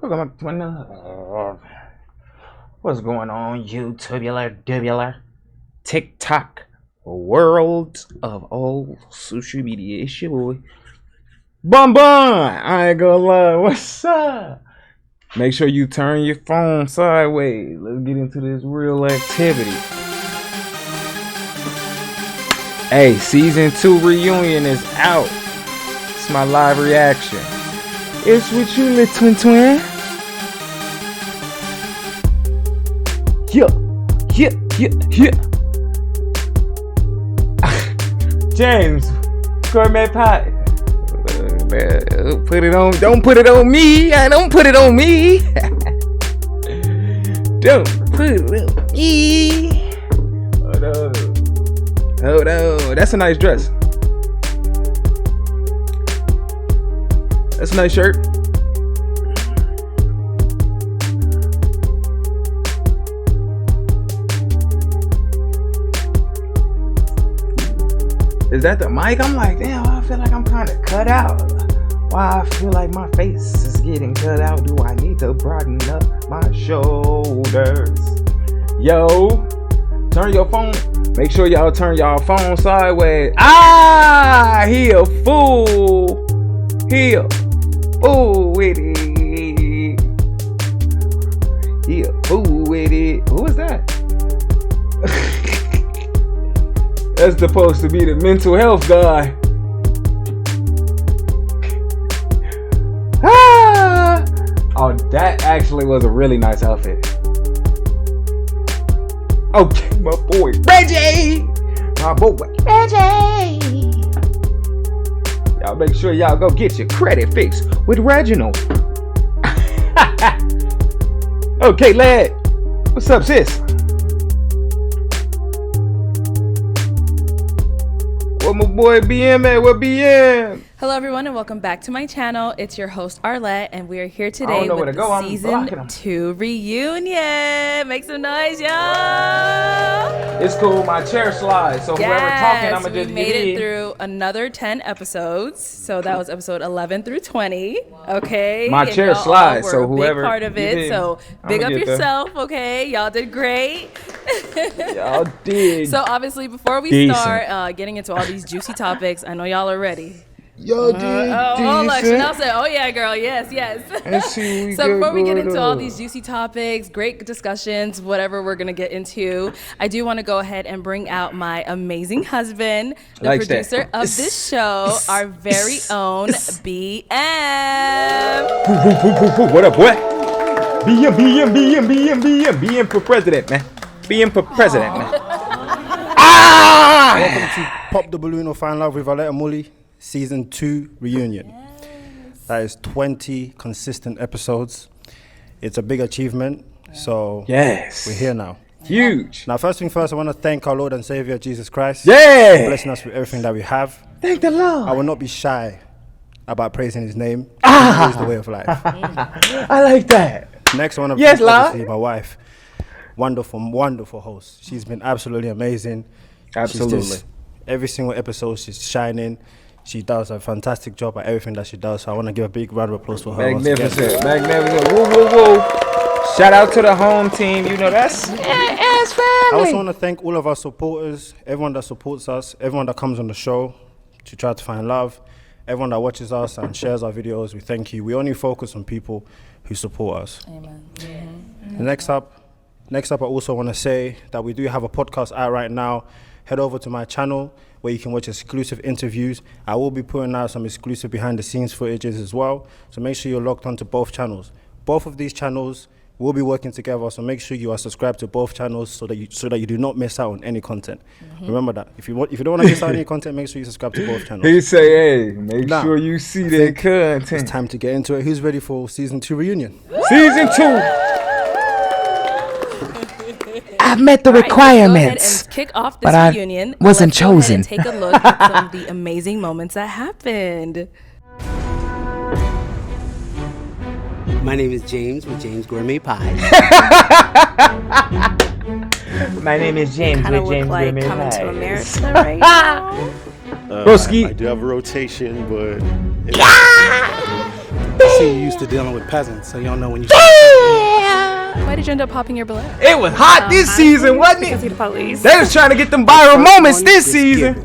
Welcome back to what's going on, YouTubular, TikTok, world of all social media. It's your boy, Bum Bum. I ain't gonna lie, what's up? Make sure you turn your phone sideways. Let's get into this real activity. Hey, season 2 reunion is out. It's my live reaction. It's with you, little twin. Yeah. James, gourmet pie. Put it on. Don't put it on me. Don't put it on me. Don't put it on me. Hold on. That's a nice dress. That's a nice shirt. Is that the mic? I'm like, damn, I feel like I'm kind of cut out. Why I feel like my face is getting cut out? Do I need to broaden up my shoulders? Yo, turn your phone. Make sure y'all turn y'all phone sideways. He a fool. He a fool with it. He a fool with it. Who is that? That's supposed to be the mental health guy. Oh, that actually was a really nice outfit. Okay, my boy Reggie. My boy Reggie. Y'all make sure y'all go get your credit fixed with Reginald. Okay, lad. What's up, sis? What my boy BM at? What BM? Hello everyone and welcome back to my channel. It's your host Arlette and we are here today with the season 2 reunion. Make some noise, y'all. It's cool, my chair slides. So whoever talking, I'm gonna just we made it through another 10 episodes. So that was episode 11 through 20. Okay. My chair slides, so whoever big part of it. So big up yourself, okay? Y'all did great. Y'all did. So obviously before we start getting into all these juicy topics, I know y'all are ready. Yo, dude. Look, Chanel said, oh yeah, girl, yes. So before we get into all these juicy topics, great discussions, whatever we're gonna get into, I do want to go ahead and bring out my amazing husband, the producer of this show, our very own BM. What up, boy? BM for president, man. BM for president, man. Welcome to Pop the Balloon or Find Love with ARLETTE Mully. Season 2 reunion. Yes. That is 20 consistent episodes. It's a big achievement. So yes, we're here now. Huge. Now, first thing first, I want to thank our Lord and Savior Jesus Christ for blessing us with everything that we have. Thank the Lord. I will not be shy about praising His name. It is the way of life. I like that. Next, I want to thank obviously my wife. Wonderful host. She's been absolutely amazing. Absolutely. Every single episode, she's shining. She does a fantastic job at everything that she does. So I want to give a big round of applause for her. Magnificent. Woo. Shout out to the home team. You know, that's family. I also want to thank all of our supporters, everyone that supports us, everyone that comes on the show to try to find love, everyone that watches us and shares our videos. We thank you. We only focus on people who support us. Amen. Mm-hmm. Next up, I also want to say that we do have a podcast out right now. Head over to my channel where you can watch exclusive interviews. I will be putting out some exclusive behind the scenes footages as well. So make sure you're logged onto both channels. Both of these channels will be working together. So make sure you are subscribed to both channels so that you do not miss out on any content. Mm-hmm. Remember that. If you don't want to miss out on any content, make sure you subscribe to both channels. He say, hey, make sure you see that content. It's time to get into it. Who's ready for season 2 reunion? Season 2. I've met the requirements, and kick off this reunion. Wasn't chosen. And take a look at some of the amazing moments that happened. My name is James with James Gourmet Pie. My name is James with James like Gourmet Coming Pie. to America right now. Broski. I do have a rotation, but see you used to dealing with peasants, so you don't know when you. Why did you end up popping your balloon? It was hot this season, wasn't it? Because of the police. They was trying to get them viral moments this season.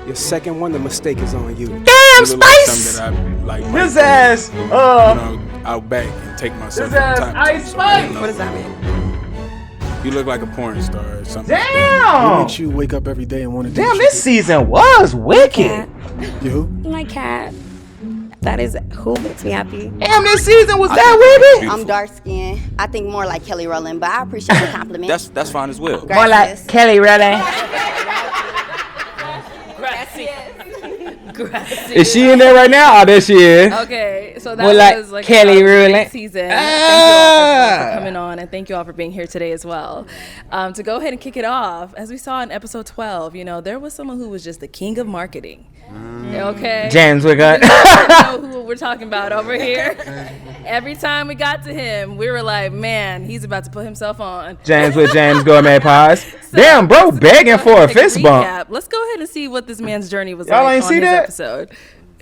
Your second one, the mistake is on you. Damn, You look like Spice! something that I like. His might ass, go, out back and take myself his ass from time to Ice time. Spice! What does that mean? You look like a porn star or something. What Damn! makes you wake up every day and want to do Damn, shit? this season was wicked. You who? My cat. That is who makes me happy. Damn, this season was that wicked. I'm dark skinned. I think more like Kelly Rowland, but I appreciate the compliment. That's fine as well. More like Kelly Rowland. Is she in there right now? Oh, there she is. Okay, so that More like was like Kelly a great Rowland. season. Thank you all for coming on, and thank you all for being here today as well. To go ahead and kick it off, as we saw in episode 12, there was someone who was just the king of marketing. Okay, James, we got. know who we're talking about over here. Every time we got to him, we were like, man, he's about to put himself on. James with James Gourmet Pies. Damn, bro, begging for a fist bump. Let's go ahead and see what this man's journey was Y'all like ain't on see his that? episode.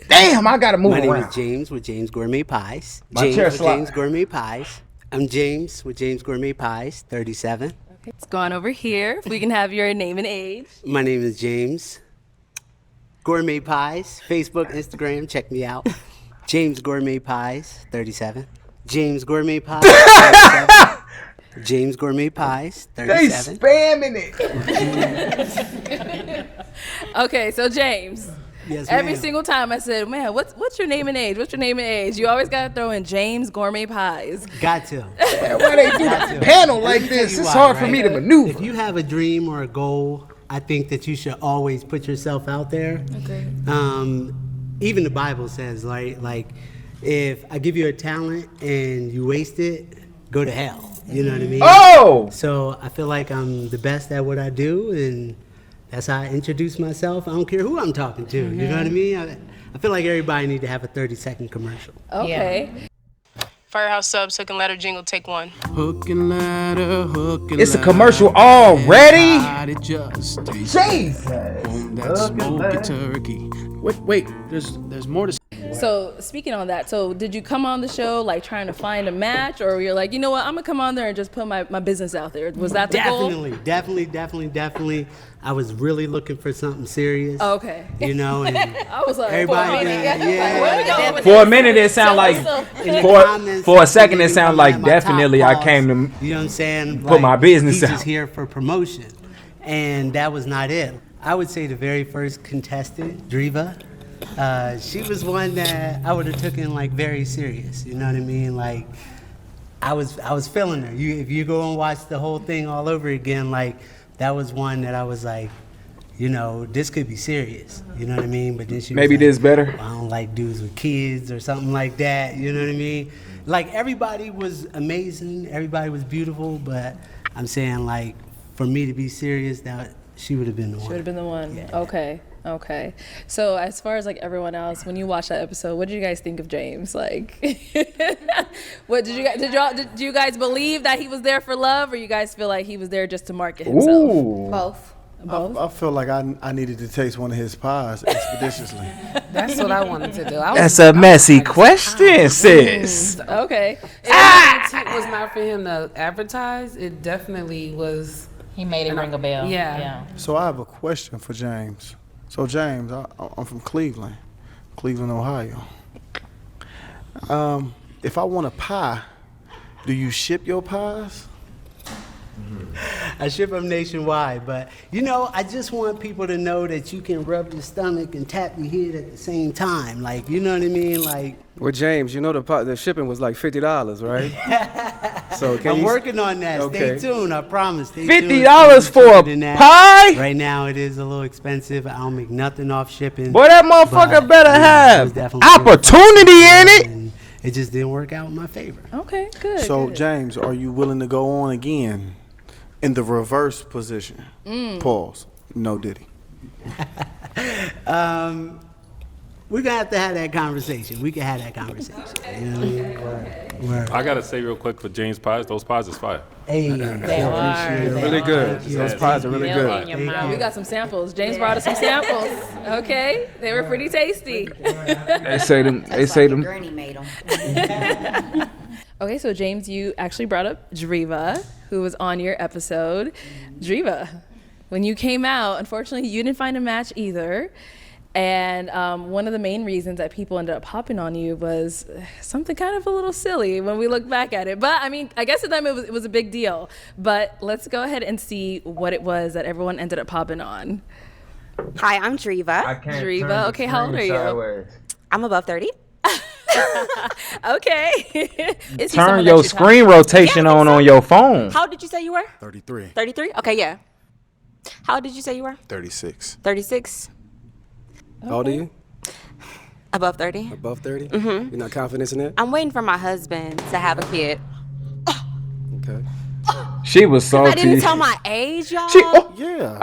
Damn, I gotta move My name around. is James with James Gourmet Pies. My James chair with slide. James Gourmet Pies. I'm James with James Gourmet Pies, 37. It's gone over here. If we can have your name and age. My name is James Gourmet Pies. Facebook, Instagram, check me out. James Gourmet Pies, 37. James Gourmet Pies, 37. James Gourmet Pies, They 37. spamming it. Okay, so James. Yes, Every ma'am. single time I said, man, what's your name and age? What's your name and age? You always gotta throw in James Gourmet Pies. Got to. Why they do the panel like this? It's hard for me to maneuver. If you have a dream or a goal, I think that you should always put yourself out there. Okay. Even the Bible says, like, if I give you a talent and you waste it, go to hell. You know what I mean? Oh! So I feel like I'm the best at what I do, and that's how I introduce myself. I don't care who I'm talking to. You know what I mean? I feel like everybody need to have a 30-second commercial. Okay. Firehouse Subs, hook and ladder jingle, take one. Hook and ladder, hook and It's a ladder. commercial already? God, it just tastes Jesus. on that smoky turkey. Wait, there's more to say. So speaking on that, so did you come on the show like trying to find a match, or you're like, you know what, I'm gonna come on there and just put my business out there? Was that the goal? Definitely. I was really looking for something serious. Oh, okay. You know, and I was like, everybody, yeah. For a minute, it sounded like. in the For comments, a second, it people sounded come like at my top definitely I boss, came to. You know what I'm saying? put my business he's out. just here for promotion, and that was not it. I would say the very first contestant, Driva, she was one that I would have taken like very serious. You know what I mean? Like I was feeling her. If you go and watch the whole thing all over again, like that was one that I was like, this could be serious. You know what I mean? But then she Maybe was like, this better. I don't like dudes with kids or something like that. You know what I mean? Like everybody was amazing. Everybody was beautiful. But I'm saying like for me to be serious, that she would have been the one. Should have been the one. Yeah. Okay. So as far as like everyone else, when you watch that episode, what did you guys think of James? Like, what did you guys believe that he was there for love, or you guys feel like he was there just to market himself? Ooh. Both. I feel like I needed to taste one of his pies expeditiously. That's what I wanted to do. That's a messy question, sis. Okay. It was not for him to advertise. It definitely was. He made it ring a bell. Yeah. So I have a question for James. So James, I'm from Cleveland, Ohio. If I want a pie, do you ship your pies? I ship them nationwide, but I just want people to know that you can rub your stomach and tap your head at the same time. Like, you know what I mean? Like, well, James, the shipping was like $50, right? So I'm working on that. Okay. Stay tuned. I promise. Stay $50 tuned. for a Than that. pie? Right now, it is a little expensive. I don't make nothing off shipping. Boy, that motherfucker but, better it was have definitely opportunity in it. and it just didn't work out in my favor. Okay. Good. So good. James, are you willing to go on again in the reverse position? Pause. No Diddy. We're gonna have to have that conversation. We can have that conversation. You know what I mean? Word. I gotta say real quick for James pies, those pies is fire. Hey, They are. Really good. Those pies are really Melt good. in your mouth. We got some samples. James brought us some samples. Okay, they were pretty tasty. They say them. Granny made them. Okay, so James, you actually brought up Driva, who was on your episode. Driva, when you came out, unfortunately, you didn't find a match either. And one of the main reasons that people ended up hopping on you was something kind of a little silly when we look back at it. But I mean, I guess at the time it was a big deal. But let's go ahead and see what it was that everyone ended up hopping on. Hi, I'm Driva. Driva, okay, how old are you? I'm above 30. Okay. Turn your screen rotation on your phone. How old did you say you were? 33. 33? Okay, yeah. How old did you say you were? 36. 36. How old are you? Above 30. Above 30? Mm-hmm. You're not confident in it? I'm waiting for my husband to have a kid. Okay. She was salty. I didn't tell my age, y'all. Yeah.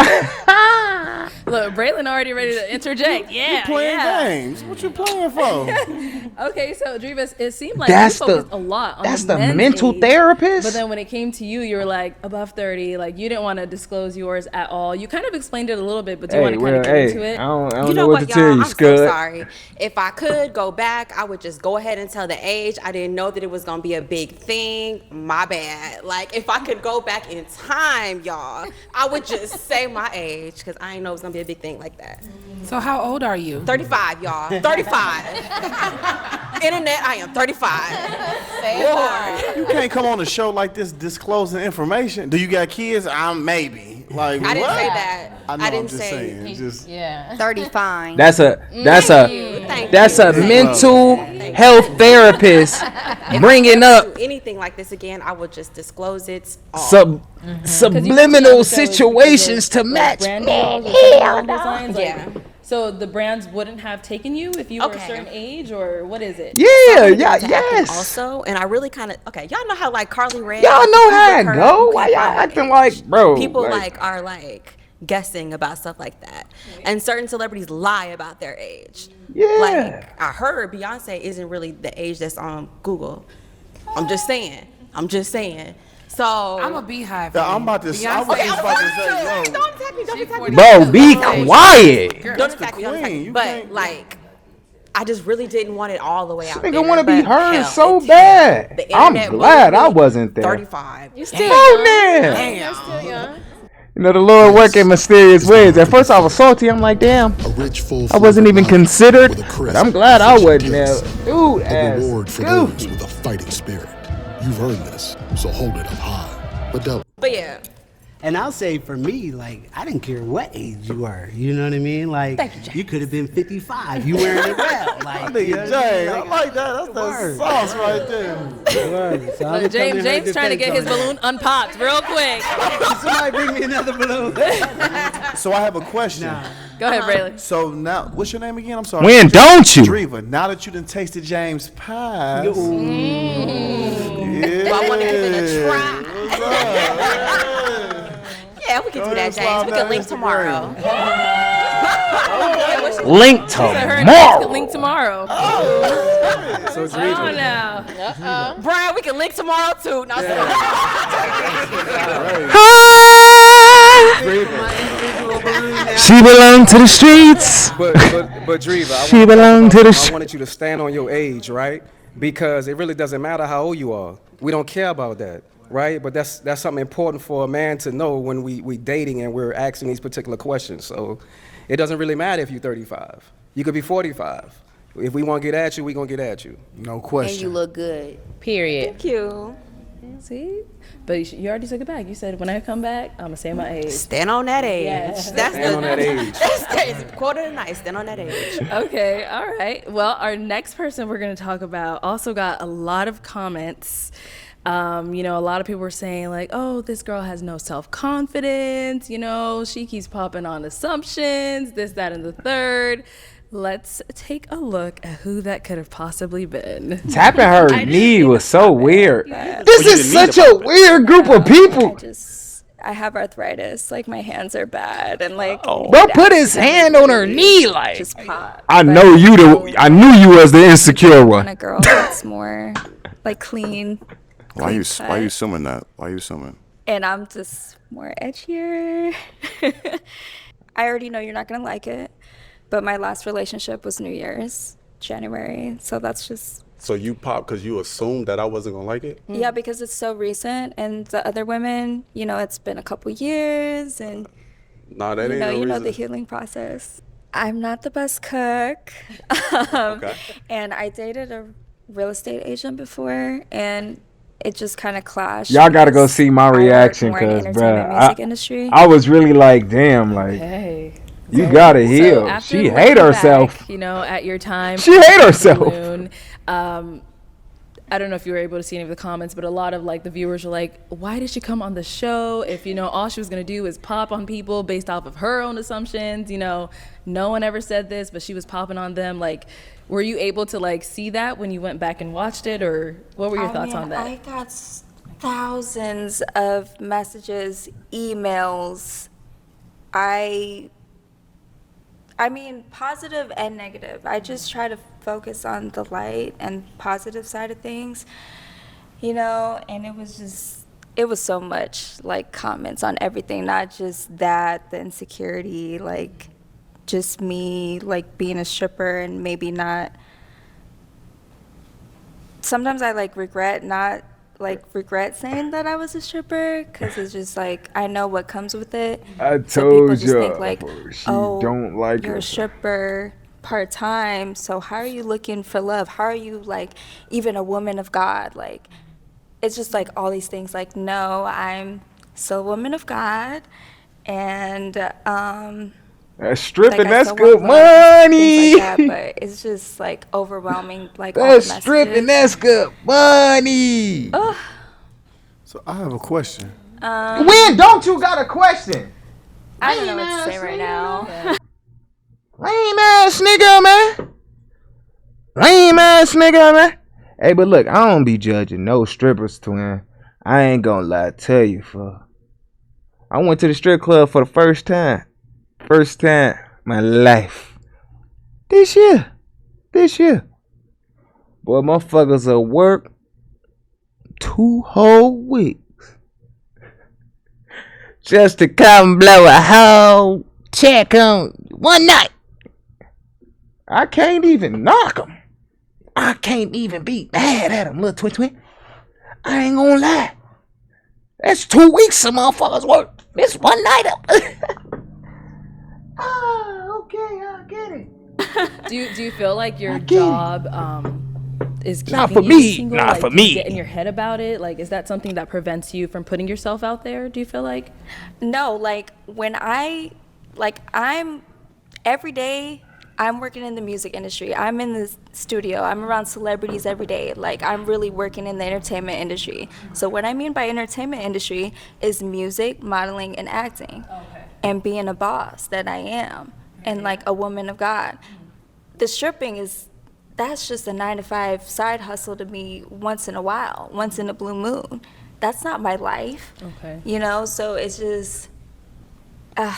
Look, Braylon already ready to interject. Yeah, You playing games. What you playing for? Okay, so Drivas, it seemed like That's you focused a lot on that's the the men's mental age, therapist? But then when it came to you, you were like above 30. Like you didn't want to disclose yours at all. You kind of explained it a little bit, but do you want to kind of get into it? I don't You know what to tell you, I'm Scud. so sorry. If I could go back, I would just go ahead and tell the age. I didn't know that it was gonna be a big thing. My bad. Like if I could go back in time, y'all, I would just say my age because I didn't know it was gonna be a big thing like that. So how old are you? 35, y'all. 35. Internet, I am 35. Lord. You can't come on a show like this disclosing information. Do you got kids? Maybe. Like I didn't what? say that. I know, I didn't I'm just say. saying. Just, Yeah. 35. That's a Thank that's you. a mental health therapist bringing up Do anything like this again, I would just disclose it. All. subliminal situations to match. Brand deals or certain designs, like, Yeah. So the brands wouldn't have taken you if you were a certain age, or what is it? Yeah, To yeah, happen yes. Also, and I really kind of y'all know how like Carly Rae. Y'all know how it her- go. Why y'all acting like, bro? People are like guessing about stuff like that, and certain celebrities lie about their age. Yeah. Like I heard Beyonce isn't really the age that's on Google. I'm just saying. So I'm a Beehive. I'm about to. I was just about to say, yo. Don't attack me. Don't attack me. Bro, be quiet. Don't attack me. Don't attack me. But like, I just really didn't want it all the way out there. Nigga want to be but heard hell, so it's- bad. the I'm internet glad really I wasn't there. 35. You still Oh, young. man. You're still young. You know, the Lord work in mysterious ways. At first I was salty. I'm like, damn. I wasn't even considered. But I'm glad I wasn't there. Dude, A reward for those goofy. with a fighting spirit. You've earned this, so hold it up high. But yeah. And I'll say for me, like, I didn't care what age you were. You know what I mean? Like, you could have been 55. You wearing it well. Like, you know what I mean? Jay, I like that. That's the sauce right there. Word. So I'm Look, coming James her trying to get his defense on balloon unpopped real quick. that. Somebody bring me another balloon. So I have a question. Go ahead, Braylon. So now, what's your name again? I'm sorry. When don't you? Driva. Now that you done tasted James' pies. Yeah. Do I want to give it a try? Yeah, we can do that, James. We can link tomorrow. Link tomorrow. Link tomorrow. So Come on now. Brian, we can link tomorrow too. No, She belonged to the streets. But Driva, She belonged to the I wanted you to stand on your age, right? Because it really doesn't matter how old you are. We don't care about that, right? But that's something important for a man to know when we dating and we're asking these particular questions. So it doesn't really matter if you're 35. You could be 45. If we want to get at you, we're going to get at you. No and question. you look good. Period. Thank you. See? But you already took it back. You said, when I come back, I'm going to say my age. Stand on that age. Yes. That's Stand on that age. That's quarter of the night. Stand on that age. Okay, all right. Well, our next person we're going to talk about also got a lot of comments. A lot of people were saying like, oh, this girl has no self-confidence. She keeps popping on assumptions, this, that, and the third. Let's take a look at who that could have possibly been. Tapping her knee was so weird. This is such a weird group of people. I have arthritis, like my hands are bad, and like. Bro, put his hand on her knee, like. Just pop. I knew you was the insecure one. And a girl that's more like clean. Why you cut. assuming that? Why you assuming? And I'm just more edgier. I already know you're not gonna like it, but my last relationship was New Year's, January. So that's just. So you popped because you assumed that I wasn't gonna like it? Yeah, because it's so recent, and the other women, you know, it's been a couple years, and Nah, that ain't no you know reason. the healing process. I'm not the best cook, Okay. and I dated a real estate agent before, and it just kind of clashed. Y'all gotta go because see my I work reaction, more in cause entertainment bruh, music industry. I was really like, damn, like Hey. you gotta So heal. after She looking hate herself. back, you know, at your time. She hate on herself. Balloon, I don't know if you were able to see any of the comments, but a lot of like the viewers were like, why did she come on the show if, you know, all she was gonna do is pop on people based off of her own assumptions? You know, no one ever said this, but she was popping on them. Like, were you able to like see that when you went back and watched it, or what were your thoughts on that? I got thousands of messages, emails. I mean, positive and negative. I just try to focus on the light and positive side of things, you know, and it was so much, like, comments on everything, not just that, the insecurity, like, just me, like, being a stripper and maybe not. Sometimes I, like, regret saying that I was a stripper, because it's just like I know what comes with it. I So people told just you think like, she oh, don't like you're a herself. stripper part-time, so how are you looking for love? How are you like even a woman of God? Like, it's just like all these things. Like, no, I'm still a woman of God, and That's stripping, like, I that's still good want love, money. things like that, but it's just like overwhelming, like all the That's messages. stripping, that's good money. So I have a question. When don't you got a question? I don't know what to say right now. Lame ass nigga, man. Lame ass nigga, man. Hey, but look, I don't be judging no strippers, twin. I ain't gonna lie, tell you, for I went to the strip club for the first time. First time my life. This year. Boy, motherfuckers will work 2 whole weeks just to come blow a whole check on one night. I can't even knock them. I can't even be mad at them, little twin. I ain't gonna lie. That's 2 weeks of motherfuckers work. This one night up. Okay, I get it. Do you feel like your job is keeping Not for you me, single? not Like, for do you me. get in your head about it? Like, is that something that prevents you from putting yourself out there? Do you feel like? No, like when I'm every day I'm working in the music industry. I'm in the studio. I'm around celebrities every day. Like, I'm really working in the entertainment industry. So what I mean by entertainment industry is music, modeling, and acting. Okay. And being a boss that I am, and like a woman of God. The stripping that's just a 9-to-5 side hustle to me once in a while, once in a blue moon. That's not my life. Okay. You know, so it's just, I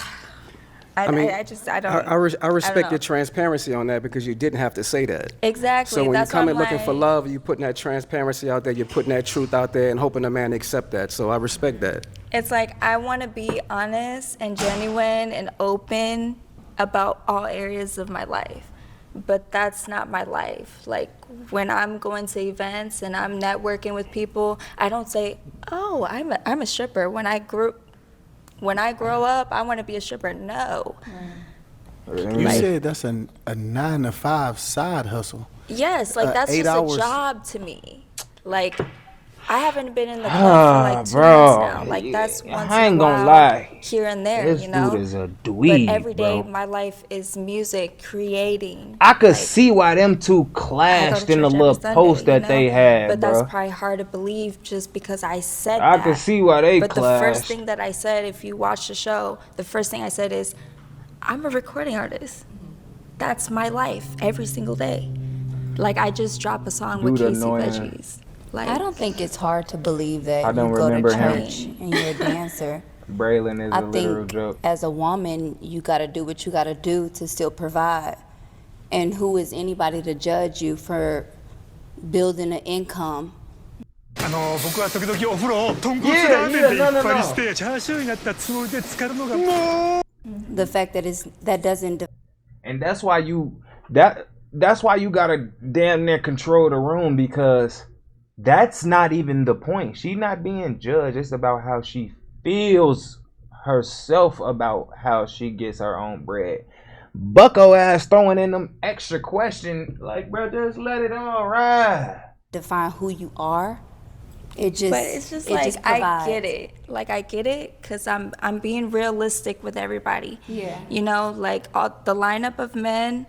respect your transparency on that, because you didn't have to say that. Exactly. So when that's you come in what I'm looking for like. love, you're putting that transparency out there, you're putting that truth out there and hoping a man accept that. So I respect that. It's like I want to be honest and genuine and open about all areas of my life. But that's not my life. Like, when I'm going to events and I'm networking with people, I don't say, oh, I'm a stripper. When I grow up, I want to be a stripper. No. You said that's a 9-to-5 side hustle. Yes, like that's 8 just hours. a job to me. Like, I haven't been in the club for like 2 months now. Like, that's once I ain't in a gonna while, lie. here and there, This you know. dude is a dweeb, but every day, bro. my life is music, creating. I could see why them two I go clashed to in the church every little Sunday, post you that know? they had, But bro. that's probably hard to believe just because I said I that. could see why they But clashed. the first thing that I said, if you watch the show, the first thing I said is, I'm a recording artist. That's my life every single day. Like, I just drop a song with Dude Casey annoying. Veggies. Like, I don't think it's hard to believe that I don't you go to remember him. church and you're a dancer. Braylon is I a literal think joke. as a woman, you got to do what you got to do to still provide. And who is anybody to judge you for building an income? 僕は時々お風呂を豚骨 Yeah, ラーメンで yeah, い no, no, っぱいに no. してチャーシューになったつもりで浸かるのが The fact that that doesn't. And that's why that's why you gotta damn near control the room, because that's not even the point. She not being judged. It's about how she feels herself about how she gets her own bread. Bucko ass throwing in them extra questions, like, bro, just let it all ride. Define who you are. It just, but it's just like I get it. Like I get it, cause I'm being realistic with everybody. Yeah. You know, like the lineup of men,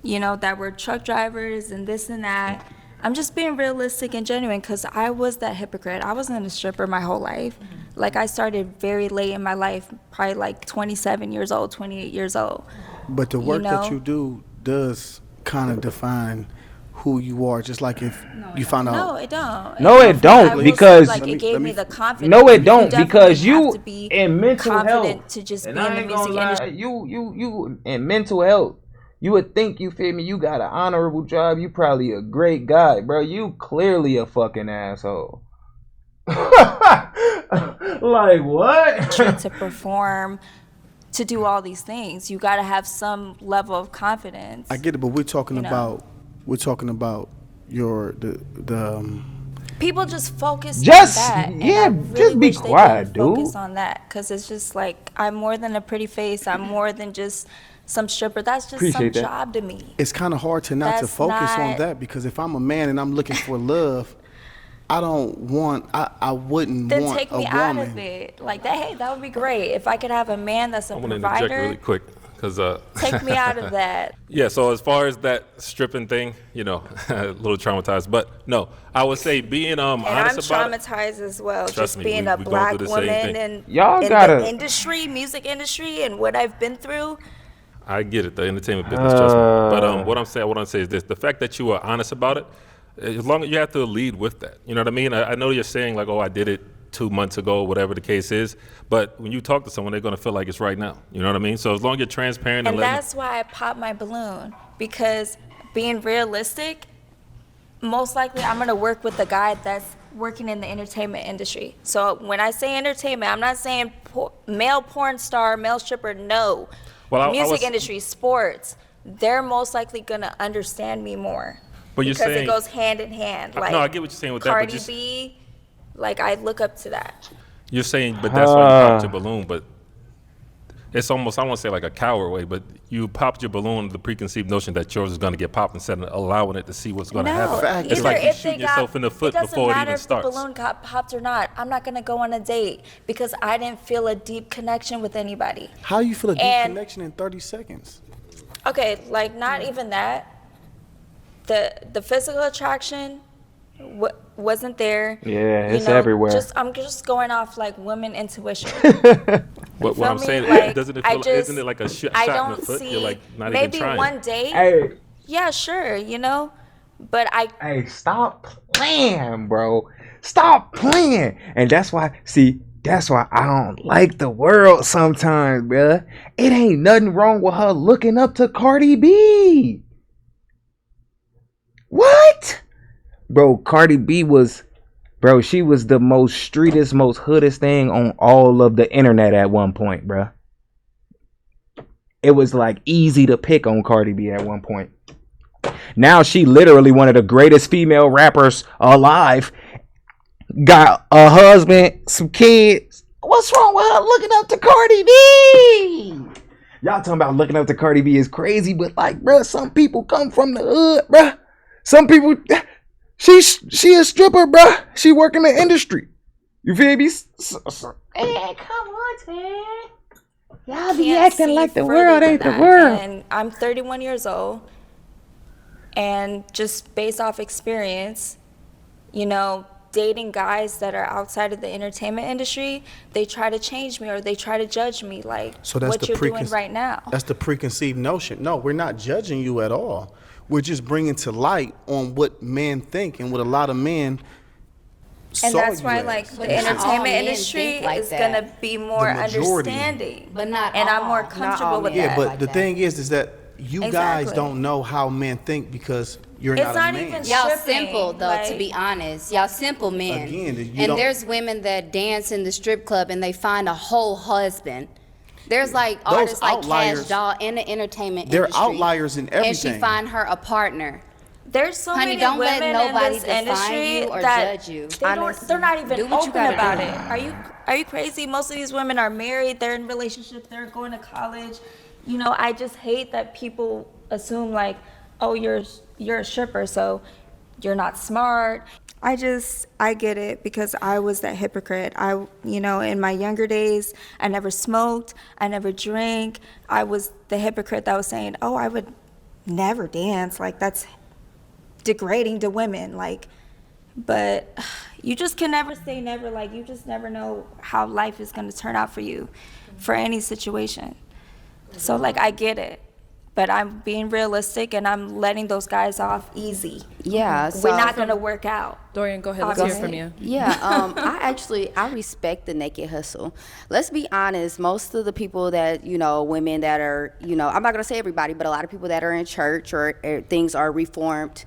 you know, that were truck drivers and this and that. I'm just being realistic and genuine, cause I was that hypocrite. I wasn't a stripper my whole life. Like I started very late in my life, probably like 27 years old, 28 years old. But the work you know? that you do does kind of define who you are, just like if you find out. No, it don't. No, it don't, because like it gave me the confidence. No, it don't, You because definitely have you to be in mental confident health to just and be I in the ain't music gonna lie, industry. you in mental health. You would think, you feel me, you got an honorable job. You probably a great guy, bro. You clearly a fucking asshole. Like what? To perform, to do all these things, you got to have some level of confidence. I get it, but we're talking You know? about your People just focus Just- on that. yeah, and I really just be wish they quiet, didn't dude. Focus on that, because it's just like I'm more than a pretty face. I'm more than just some stripper. That's just Appreciate some that. job to me. It's kind of hard to not to That's focus on not- that, because if I'm a man and I'm looking for love, I wouldn't Then want take a me out woman. of it. Like that. Hey, that would be great if I could have a man that's a I want to interject provider. really quick because Take me out of that. Yeah, so as far as that stripping thing, you know, a little traumatized, but no, I would say being And I'm honest about it. traumatized as well. Trust Just me, being we a going black through the same woman thing. and Y'all in gotta- the industry, music industry, and what I've been through. I get it, the entertainment business, trust me. But what I'm saying is this: the fact that you are honest about it, as long as you have to lead with that. You know what I mean? I know you're saying like, oh, I did it 2 months ago, whatever the case is. But when you talk to someone, they're gonna feel like it's right now. You know what I mean? So as long as you're transparent And letting that's why I popped my balloon, because being realistic, most likely I'm gonna work with a guy that's working in the entertainment industry. So when I say entertainment, I'm not saying male porn star, male stripper, no. Well, I Music was- industry, sports, they're most likely gonna understand me more. But you're because saying- it goes hand in hand. No, Like I get what you're saying with that, but Cardi just- B, like I look up to that. You're saying, but that's why you popped your balloon. But it's almost, I won't say like a coward way, but you popped your balloon with the preconceived notion that yours is going to get popped instead of allowing it to see what's going to happen. It's like you're shooting yourself in the foot before it even It starts. doesn't matter if the balloon got popped or not. I'm not gonna go on a date because I didn't feel a deep connection with anybody. How you feel a deep And- connection in 30 seconds? Okay, like not even that. The physical attraction wasn't there. Yeah, You it's know, everywhere. I'm just going off like women intuition. But what I'm feel me? saying, Like, doesn't it I feel, just- isn't it like a shot I in the don't foot? see You're like not maybe even trying. one date. Hey. Yeah, sure, you know, but I Hey, stop playing, bro. Stop playing. And that's why I don't like the world sometimes, bruh. It ain't nothing wrong with her looking up to Cardi B. What? Bro, Cardi B was, bro, she was the most streetest, most hoodest thing on all of the internet at one point, bruh. It was like easy to pick on Cardi B at one point. Now she literally one of the greatest female rappers alive. Got a husband, some kids. What's wrong with her looking up to Cardi B? Y'all talking about looking up to Cardi B is crazy, but like, bruh, some people come from the hood, bruh. Some people, she a stripper, bruh. She work in the industry. You feel me? Hey, come on, man. Y'all be can't acting see like the further world than ain't the that. world. And I'm 31 years old, and just based off experience, you know, dating guys that are outside of the entertainment industry, they try to change me or they try to judge me like So that's what the you're doing right now. That's the preconceived notion. No, we're not judging you at all. We're just bringing to light on what men think and what a lot of men And saw that's you why as. like But the not all entertainment men industry think like is that. gonna be more The majority. understanding. But not and I'm all. more Not comfortable all with men. Yeah, that. but like the that. thing is that you guys Exactly. don't know how men think because you're It's not not a man. even Y'all stripping, simple though, like- to be honest. Y'all simple men. Again, you and don't- there's women that dance in the strip club and they find a whole husband. There's like Those artists like outliers- Cash Doll in the entertainment They're industry. outliers in And everything. she find her a partner. There's so Honey, many don't let women nobody in this define industry you or that judge you. they're not even Do what you open gotta about do. it. Are you crazy? Most of these women are married. They're in relationships. They're going to college. You know, I just hate that people assume like, oh, you're a stripper, so you're not smart. I get it because I was that hypocrite. In my younger days, I never smoked, I never drank. I was the hypocrite that was saying, oh, I would never dance. Like, that's degrading to women. Like, but you just can never say never. Like, you just never know how life is going to turn out for you, for any situation. So, like, I get it. But I'm being realistic and I'm letting those guys off easy. Yeah, we're not gonna work out. Dorian, go ahead. Let's hear from you. Yeah, I respect the naked hustle. Let's be honest. Most of the people that women that are I'm not gonna say everybody, but a lot of people that are in church or things are reformed.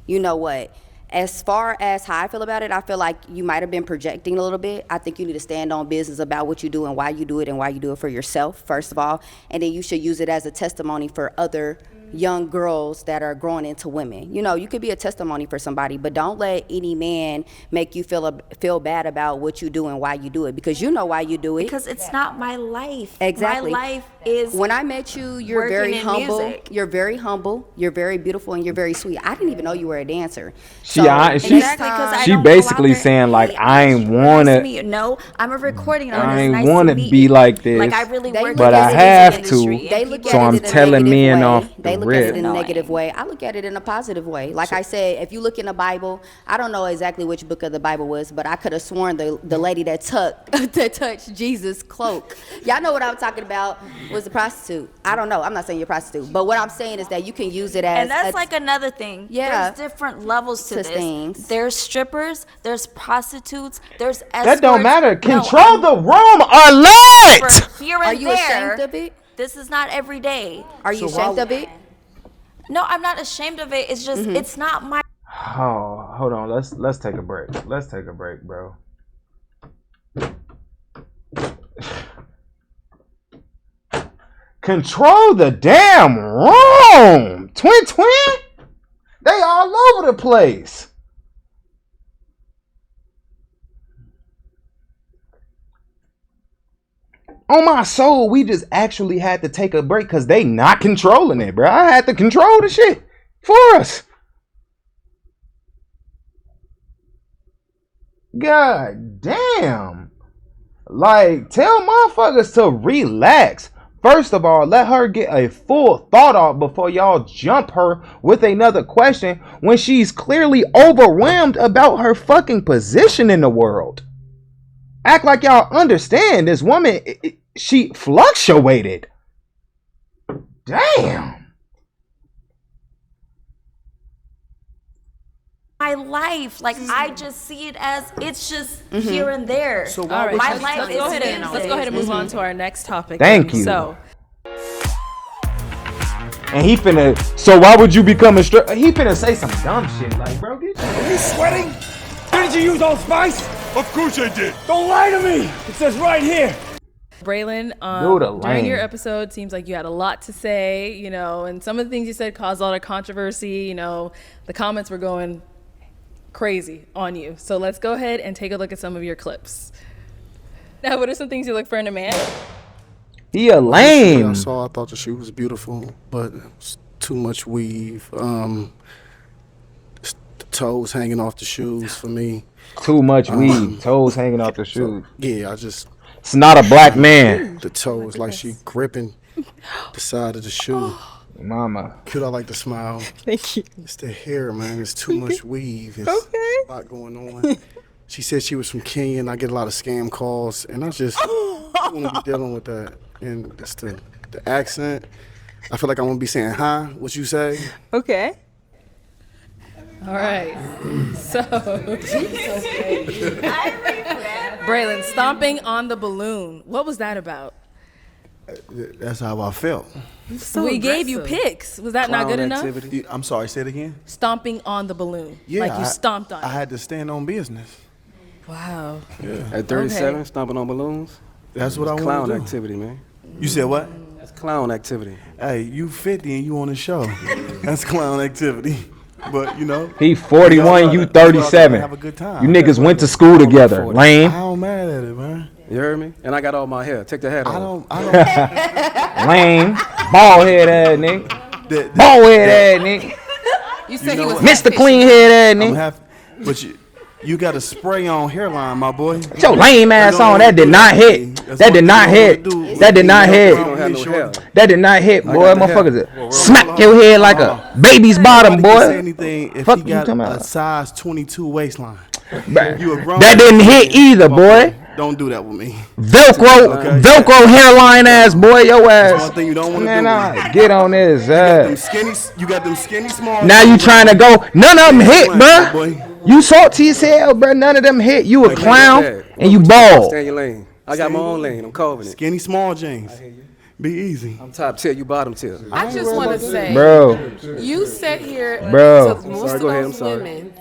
You know what? As far as how I feel about it, I feel like you might have been projecting a little bit. I think you need to stand on business about what you do and why you do it and why you do it for yourself, first of all. And then you should use it as a testimony for other young girls that are growing into women. You could be a testimony for somebody, but don't let any man make you feel bad about what you do and why you do it, because you know why you do it. Because it's not my life. Exactly. My life is when I met you, you're very humble. Music. You're very humble. You're very beautiful, and you're very sweet. I didn't even know you were a dancer. She basically saying like, I ain't wanna. No, I'm a recording artist. I ain't nice wanna be like this. Like, I really work but I have to. They look So at I'm it in a telling negative men way. off They the look at it rip. in a negative way. I look at it in a positive way. Like I said, if you look in the Bible, I don't know exactly which book of the Bible was, but I could have sworn the lady that touched Jesus' cloak. Y'all know what I'm talking about, was a prostitute. I don't know. I'm not saying you're a prostitute, but what I'm saying is that you can use it as. And that's like another thing. Yeah. There's different levels to this. Things. There's strippers. There's prostitutes. There's escorts. That don't matter. Control the room, Arlette. Here and Are you there. ashamed of it? This is not every day. Are you ashamed of it? No, I'm not ashamed of it. It's just it's not my. Oh, hold on. Let's take a break. Let's take a break, bro. Control the damn room. Twin. They all over the place. On my soul, we just actually had to take a break because they not controlling it, bro. I had to control the shit for us. God damn. Like, tell motherfuckers to relax. First of all, let her get a full thought out before y'all jump her with another question when she's clearly overwhelmed about her fucking position in the world. Act like y'all understand this woman, she fluctuated. Damn. My life, like I just see it as it's just here and there. So All right, my let's life go is ahead and let's go ahead and move on to our next topic. Thank you. So, and he finna, so why would you become a stripper? He finna say some dumb shit like, bro, get your. Are you sweating? Didn't you use Old Spice? Of course I did. Don't lie to me. It says right here. Braylon, Dude, during your episode, seems like you had a lot to say, and some of the things you said caused a lot of controversy. The comments were going crazy on you. So let's go ahead and take a look at some of your clips. Now, what are some things you look for in a man? He a lame. I thought the shoe was beautiful, but it was too much weave. The toes hanging off the shoes for me. Too much weave. Toes hanging off the shoes. Yeah, it's not a black man. The toe is like she gripping the side of the shoe. Mama. Cute, I like to smile. Thank you. It's the hair, man. It's too much weave. It's a lot going on. She said she was from Kenya, and I get a lot of scam calls, and I just don't want to be dealing with that. And it's the accent. I feel like I want to be saying, hi, what you say? Okay. All right. So, Braylon, stomping on the balloon. What was that about? That's how I felt. So we gave you pics. Was that not good enough? I'm sorry, say it again. Stomping on the balloon. Yeah, like you stomped on it. I had to stand on business. Wow. Yeah. At 37, stomping on balloons? That's what I want to do. Clown activity, man. You said what? That's clown activity. Hey, you 50 and you on the show. That's clown activity. But, you know. He 41, you 37. Have a good time. You niggas went to school together. Lame. I don't mad at it, man. You heard me? And I got all my hair. Take the hat off. I don't. Lame. Bald head ass nigga. Bald head ass nigga. You said he was Mr. Clean head ass nigga. But you got a spray on hairline, my boy. Get your lame ass on. That did not hit. That did not hit. That did not hit. That did not hit, boy. Motherfuckers. Smack your head like a baby's bottom, boy. Say anything if Fuck he you got talking a about? size 22 waistline. That didn't hit either, boy. Don't do that with me. Velcro hairline ass, boy. Your ass. That's one thing you don't want to do. Nah, get on this. You got them skinny small. Now you trying to go. None of them hit, bruh. You salty as hell, bruh. None of them hit. You a clown and you bald. Stay in your lane. I got my own lane. I'm carving it. Skinny small jeans. Be easy. I'm top tier. You bottom tier. I just want to say, bro, you sat here bro. to most of those women,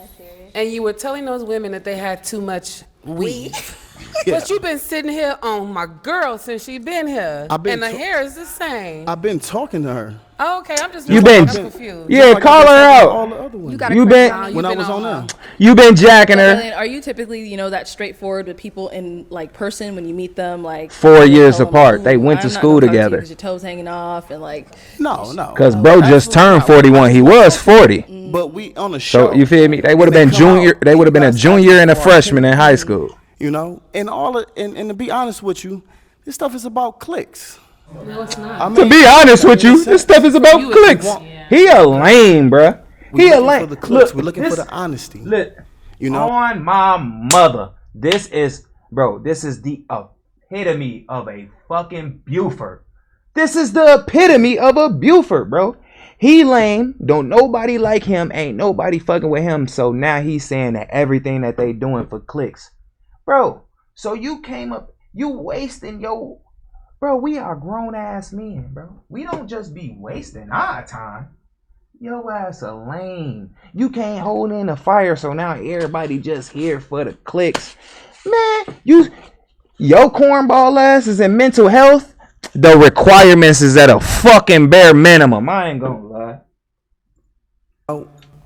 and you were telling those women that they had too much weave. But you've been sitting here on my girl since she been here, and the hair is the same. I've been talking to her. Oh, okay, I'm just confused. Yeah, call her out. All the other ones. You been when I was on there. You been jacking her. Are you typically, that straightforward with people in like person when you meet them, like 4 years apart? They went to school together. Your toes hanging off and like. No. Cause bro just turned 41. He was 40. But we on the show. So you feel me? They would have been junior. They would have been a junior and a freshman in high school. And to be honest with you, this stuff is about clicks. No, it's not. To be honest with you, this stuff is about clicks. He a lame, bruh. He a lame. For the clicks. We're looking for the honesty. On my mother. This is the epitome of a fucking Buford. This is the epitome of a Buford, bro. He lame. Don't nobody like him. Ain't nobody fucking with him. So now he's saying that everything that they doing for clicks. Bro, so you came up, you wasting your... Bro, we are grown-ass men, bro. We don't just be wasting our time. Your ass a lame. You can't hold in the fire, so now everybody just here for the clicks. Man, your cornball ass is in mental health. The requirements is at a fucking bare minimum. I ain't gonna lie.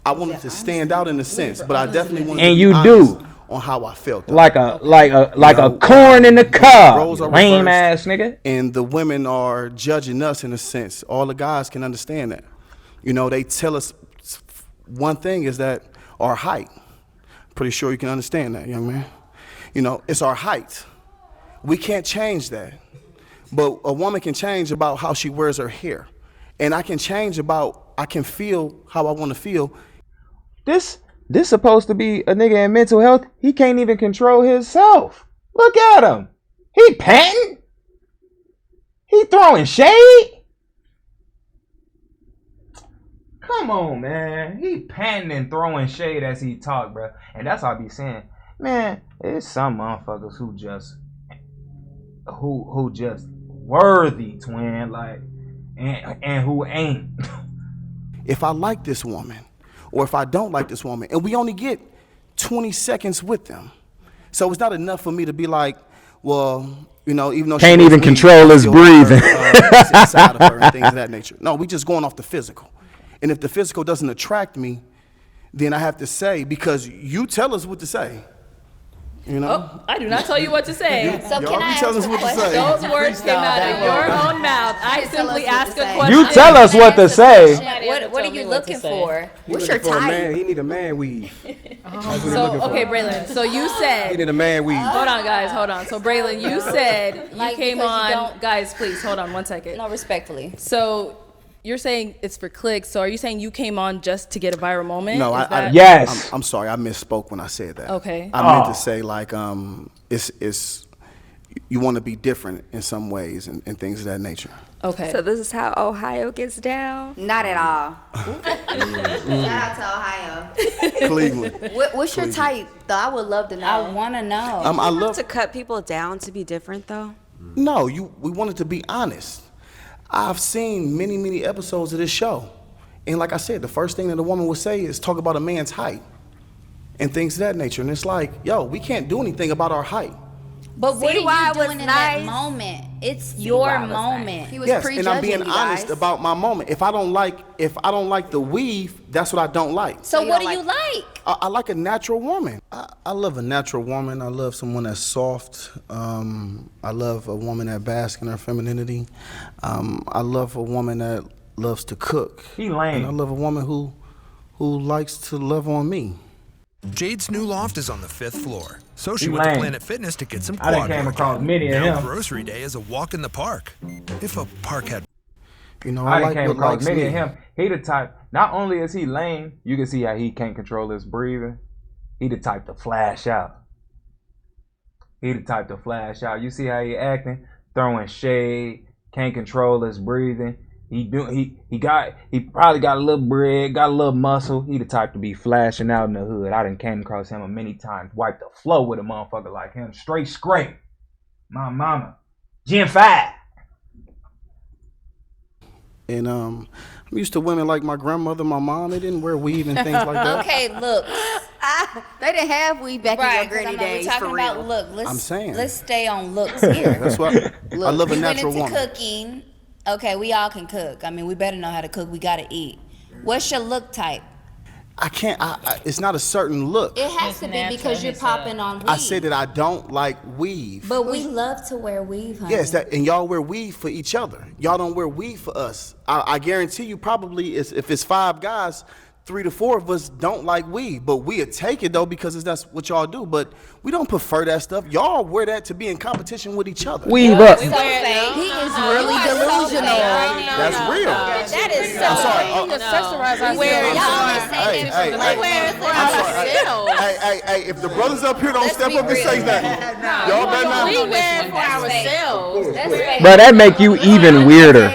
I wanted to stand out in a sense, but I definitely wanted and to be you honest do. On how I felt. Like a corn in the cob. Lame ass nigga. And the women are judging us in a sense. All the guys can understand that. They tell us one thing is that our height. Pretty sure you can understand that, young man. It's our height. We can't change that. But a woman can change about how she wears her hair. And I can change I can feel how I want to feel. This supposed to be a nigga in mental health. He can't even control himself. Look at him. He panting. He throwing shade. Come on, man. He panting and throwing shade as he talk, bro. And that's all I be saying. Man, there's some motherfuckers who just worthy, twin, like, and who ain't. If I like this woman, or if I don't like this woman, and we only get 20 seconds with them. So it's not enough for me to be like, well, even though can't even control his breathing. Inside of her and things of that nature. No, we just going off the physical. And if the physical doesn't attract me, then I have to say, because you tell us what to say. Oh, I do not tell you what to say. So can I tell us what to say. Those words came out of your own mouth. I simply ask a question. You tell us what to say. What are you looking for? What's your type? He need a man weave. So, okay, Braylon. So you said... He need a man weave. Hold on, guys. Hold on. So, Braylon, you said you came on... Guys, please, hold on one second. No, respectfully. So... You're saying it's for clicks, so are you saying you came on just to get a viral moment? No, yes. I'm sorry, I misspoke when I said that. Okay. I meant to say like it's you want to be different in some ways and things of that nature. Okay. So this is how Ohio gets down? Not at all. Shout out to Ohio. Cleveland. What's your type, though? I would love to know. I want to know. I love to cut people down to be different, though. No, we wanted to be honest. I've seen many, many episodes of this show. And like I said, the first thing that a woman would say is talk about a man's height and things of that nature. And it's like, yo, we can't do anything about our height. But what are why you it was doing in nice? that moment? It's your moment. He was Yes, prejudging and I'm being you honest guys. about my moment. If I don't like the weave, that's what I don't like. So what do you like? I like a natural woman. I love a natural woman. I love someone that's soft. I love a woman that basks in her femininity. I love a woman that loves to cook. He lame. And I love a woman who likes to love on me. Jade's new loft is on the 5th floor, so she He went to lame. Planet Fitness to get some I done quad came work across in. many of Now him. grocery day is a walk in the park. If a park had... You know, I I done like came what across likes many me. of him. He the type, not only is he lame, you can see how he can't control his breathing. He the type to flash out. You see how he acting? Throwing shade, can't control his breathing. He probably got a little bread, got a little muscle. He the type to be flashing out in the hood. I done came across him many times. Wiped the floor with a motherfucker like him. Straight scrape. My mama. Gen 5. And I'm used to women like my grandmother, my mom. They didn't wear weave and things like that. Okay, look. They didn't have weed back in your granny days, We're talking for about real. look. I'm saying. Let's stay on looks here. That's why I love a natural We went woman. into cooking. Okay, we all can cook. I mean, we better know how to cook. We gotta eat. What's your look type? I can't. it's not a certain look. It has to be because you're popping on weave. I say that I don't like weave. But we love to wear weave, honey. Yes, and y'all wear weave for each other. Y'all don't wear weave for us. I guarantee you, probably, if it's 5 guys, 3 to 4 of us don't like weave, but we'll take it though because that's what y'all do. But we don't prefer that stuff. Y'all wear that to be in competition with each other. Weave up. He is really delusional. That's real. That is so. I'm sorry. We accessorize ourselves. Hey, if the brothers up here don't step up and say nothing, y'all better not. We wear it for ourselves. Bro, that make you even weirder.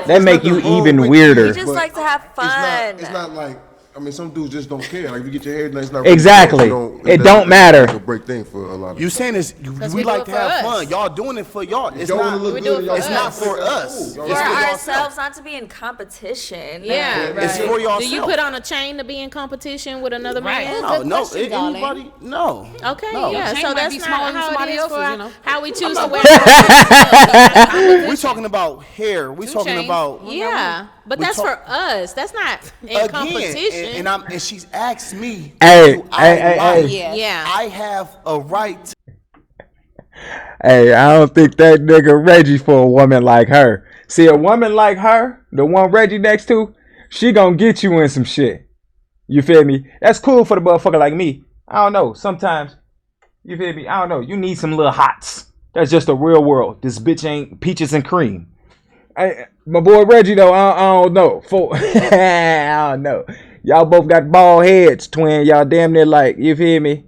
That make you even weirder. You just like to have fun. It's not like, I mean, some dudes just don't care. Like, if you get your hair done, it's not Exactly. It don't matter. It's a break thing for a lot of You saying this? We like to have fun. Y'all doing it for y'all. It's Y'all wanna not. look good, y'all It's do not it for for us. Cool. It's For for ourselves, not to be in competition. Yeah, It's for yourself. Do you put on a chain to be in competition with another man? No. Anybody? No. Okay, No. yeah. Chain So might that's be not smaller than how somebody it is else's, for you know. how we choose to I'm wear. We're talking about hair. We're talking chains. about. Yeah, but we that's talk- for us. That's not in Again, competition. and she's asked me. Hey, do I like? Yeah. I have a right to. Hey, I don't think that nigga Reggie for a woman like her. See, a woman like her, the one Reggie next to, she gonna get you in some shit. You feel me? That's cool for the motherfucker like me. I don't know. Sometimes, you feel me? I don't know. You need some little hots. That's just the real world. This bitch ain't peaches and cream. My boy Reggie though, I don't know. I don't know. Y'all both got bald heads, twin. Y'all damn near like, you feel me?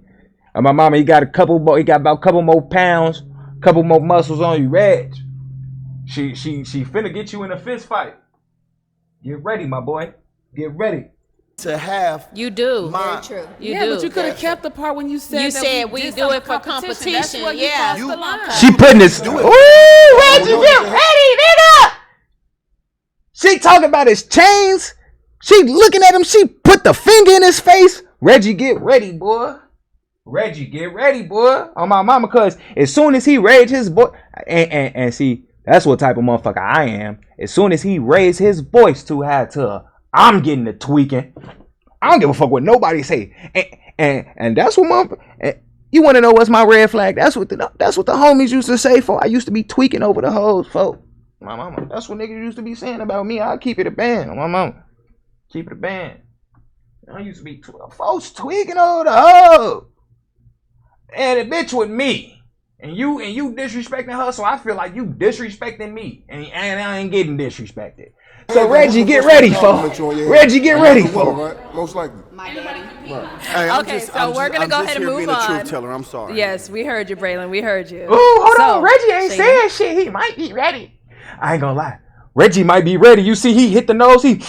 And my mama, he got about a couple more pounds, couple more muscles on you, Reg. She finna get you in a fist fight. Get ready, my boy. Get ready. To have you do. My, True. You But you could have kept the part when you said we do it for competition. That's where you Yeah. crossed the line. She putting this. Ooh, Reggie, get ready, nigga. She talking about his chains. She looking at him. She put the finger in his face. Reggie, get ready, boy. Reggie, get ready, boy. On my mama, cause as soon as he raised his voice, and see, that's what type of motherfucker I am. As soon as he raised his voice too high to her, I'm getting the tweaking. I don't give a fuck what nobody say. And that's what motherfucker. You want to know what's my red flag? That's what the homies used to say. For I used to be tweaking over the hoes, folk. My mama. That's what niggas used to be saying about me. I'll keep it a band. My mama. Keep it a band. I used to be folks tweaking over the hoe. And a bitch with me. And you disrespecting her, so I feel like you disrespecting me. And I ain't getting disrespected. So Reggie, get ready, folks. Reggie, get ready, folks. Most likely. Hey, Okay, so we're gonna go ahead and move being a on. truth teller. I'm sorry. Yes, we heard you, Braylon. We heard you. Ooh, hold So, on. Reggie ain't Shayna. saying shit. He might be ready. I ain't gonna lie. Reggie might be ready. You see, he hit the nose. He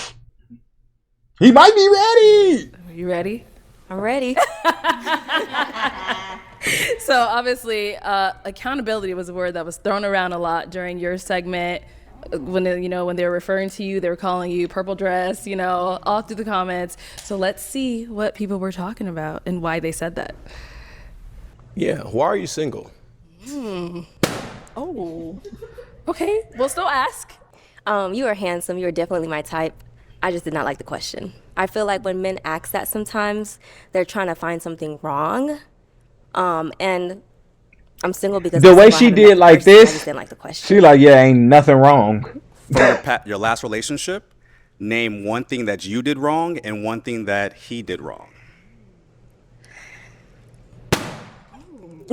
might be ready. You ready? I'm ready. So obviously, accountability was a word that was thrown around a lot during your segment. When they were referring to you, they were calling you purple dress, all through the comments. So let's see what people were talking about and why they said that. Yeah, why are you single? Oh. Okay. We'll still ask. You are handsome. You are definitely my type. I just did not like the question. I feel like when men ask that sometimes, they're trying to find something wrong. And I'm single because The I'm way single, I she haven't did met the like person. I just this, didn't like the question. she like, yeah, ain't nothing wrong. For your last relationship, name one thing that you did wrong and one thing that he did wrong.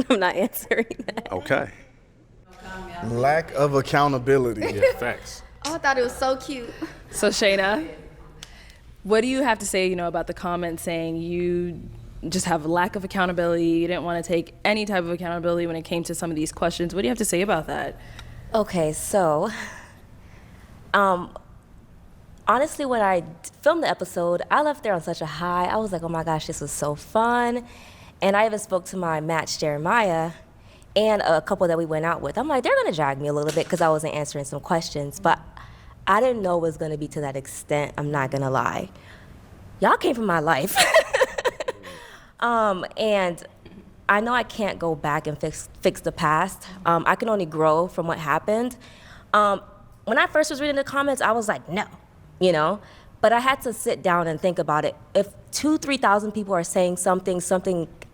I'm not answering that. Okay. Lack of accountability. Yeah, facts. Oh, I thought it was so cute. So Shayna, what do you have to say, about the comment saying you just have a lack of accountability, you didn't want to take any type of accountability when it came to some of these questions? What do you have to say about that? Okay, so honestly, when I filmed the episode, I left there on such a high. I was like, oh my gosh, this was so fun. And I even spoke to my match, Jeremiah, and a couple that we went out with. I'm like, they're gonna drag me a little bit because I wasn't answering some questions, but I didn't know it was gonna be to that extent. I'm not gonna lie. Y'all came from my life. And I know I can't go back and fix the past. I can only grow from what happened. When I first was reading the comments, I was like, no, but I had to sit down and think about it. If 2,000-3,000 people are saying something,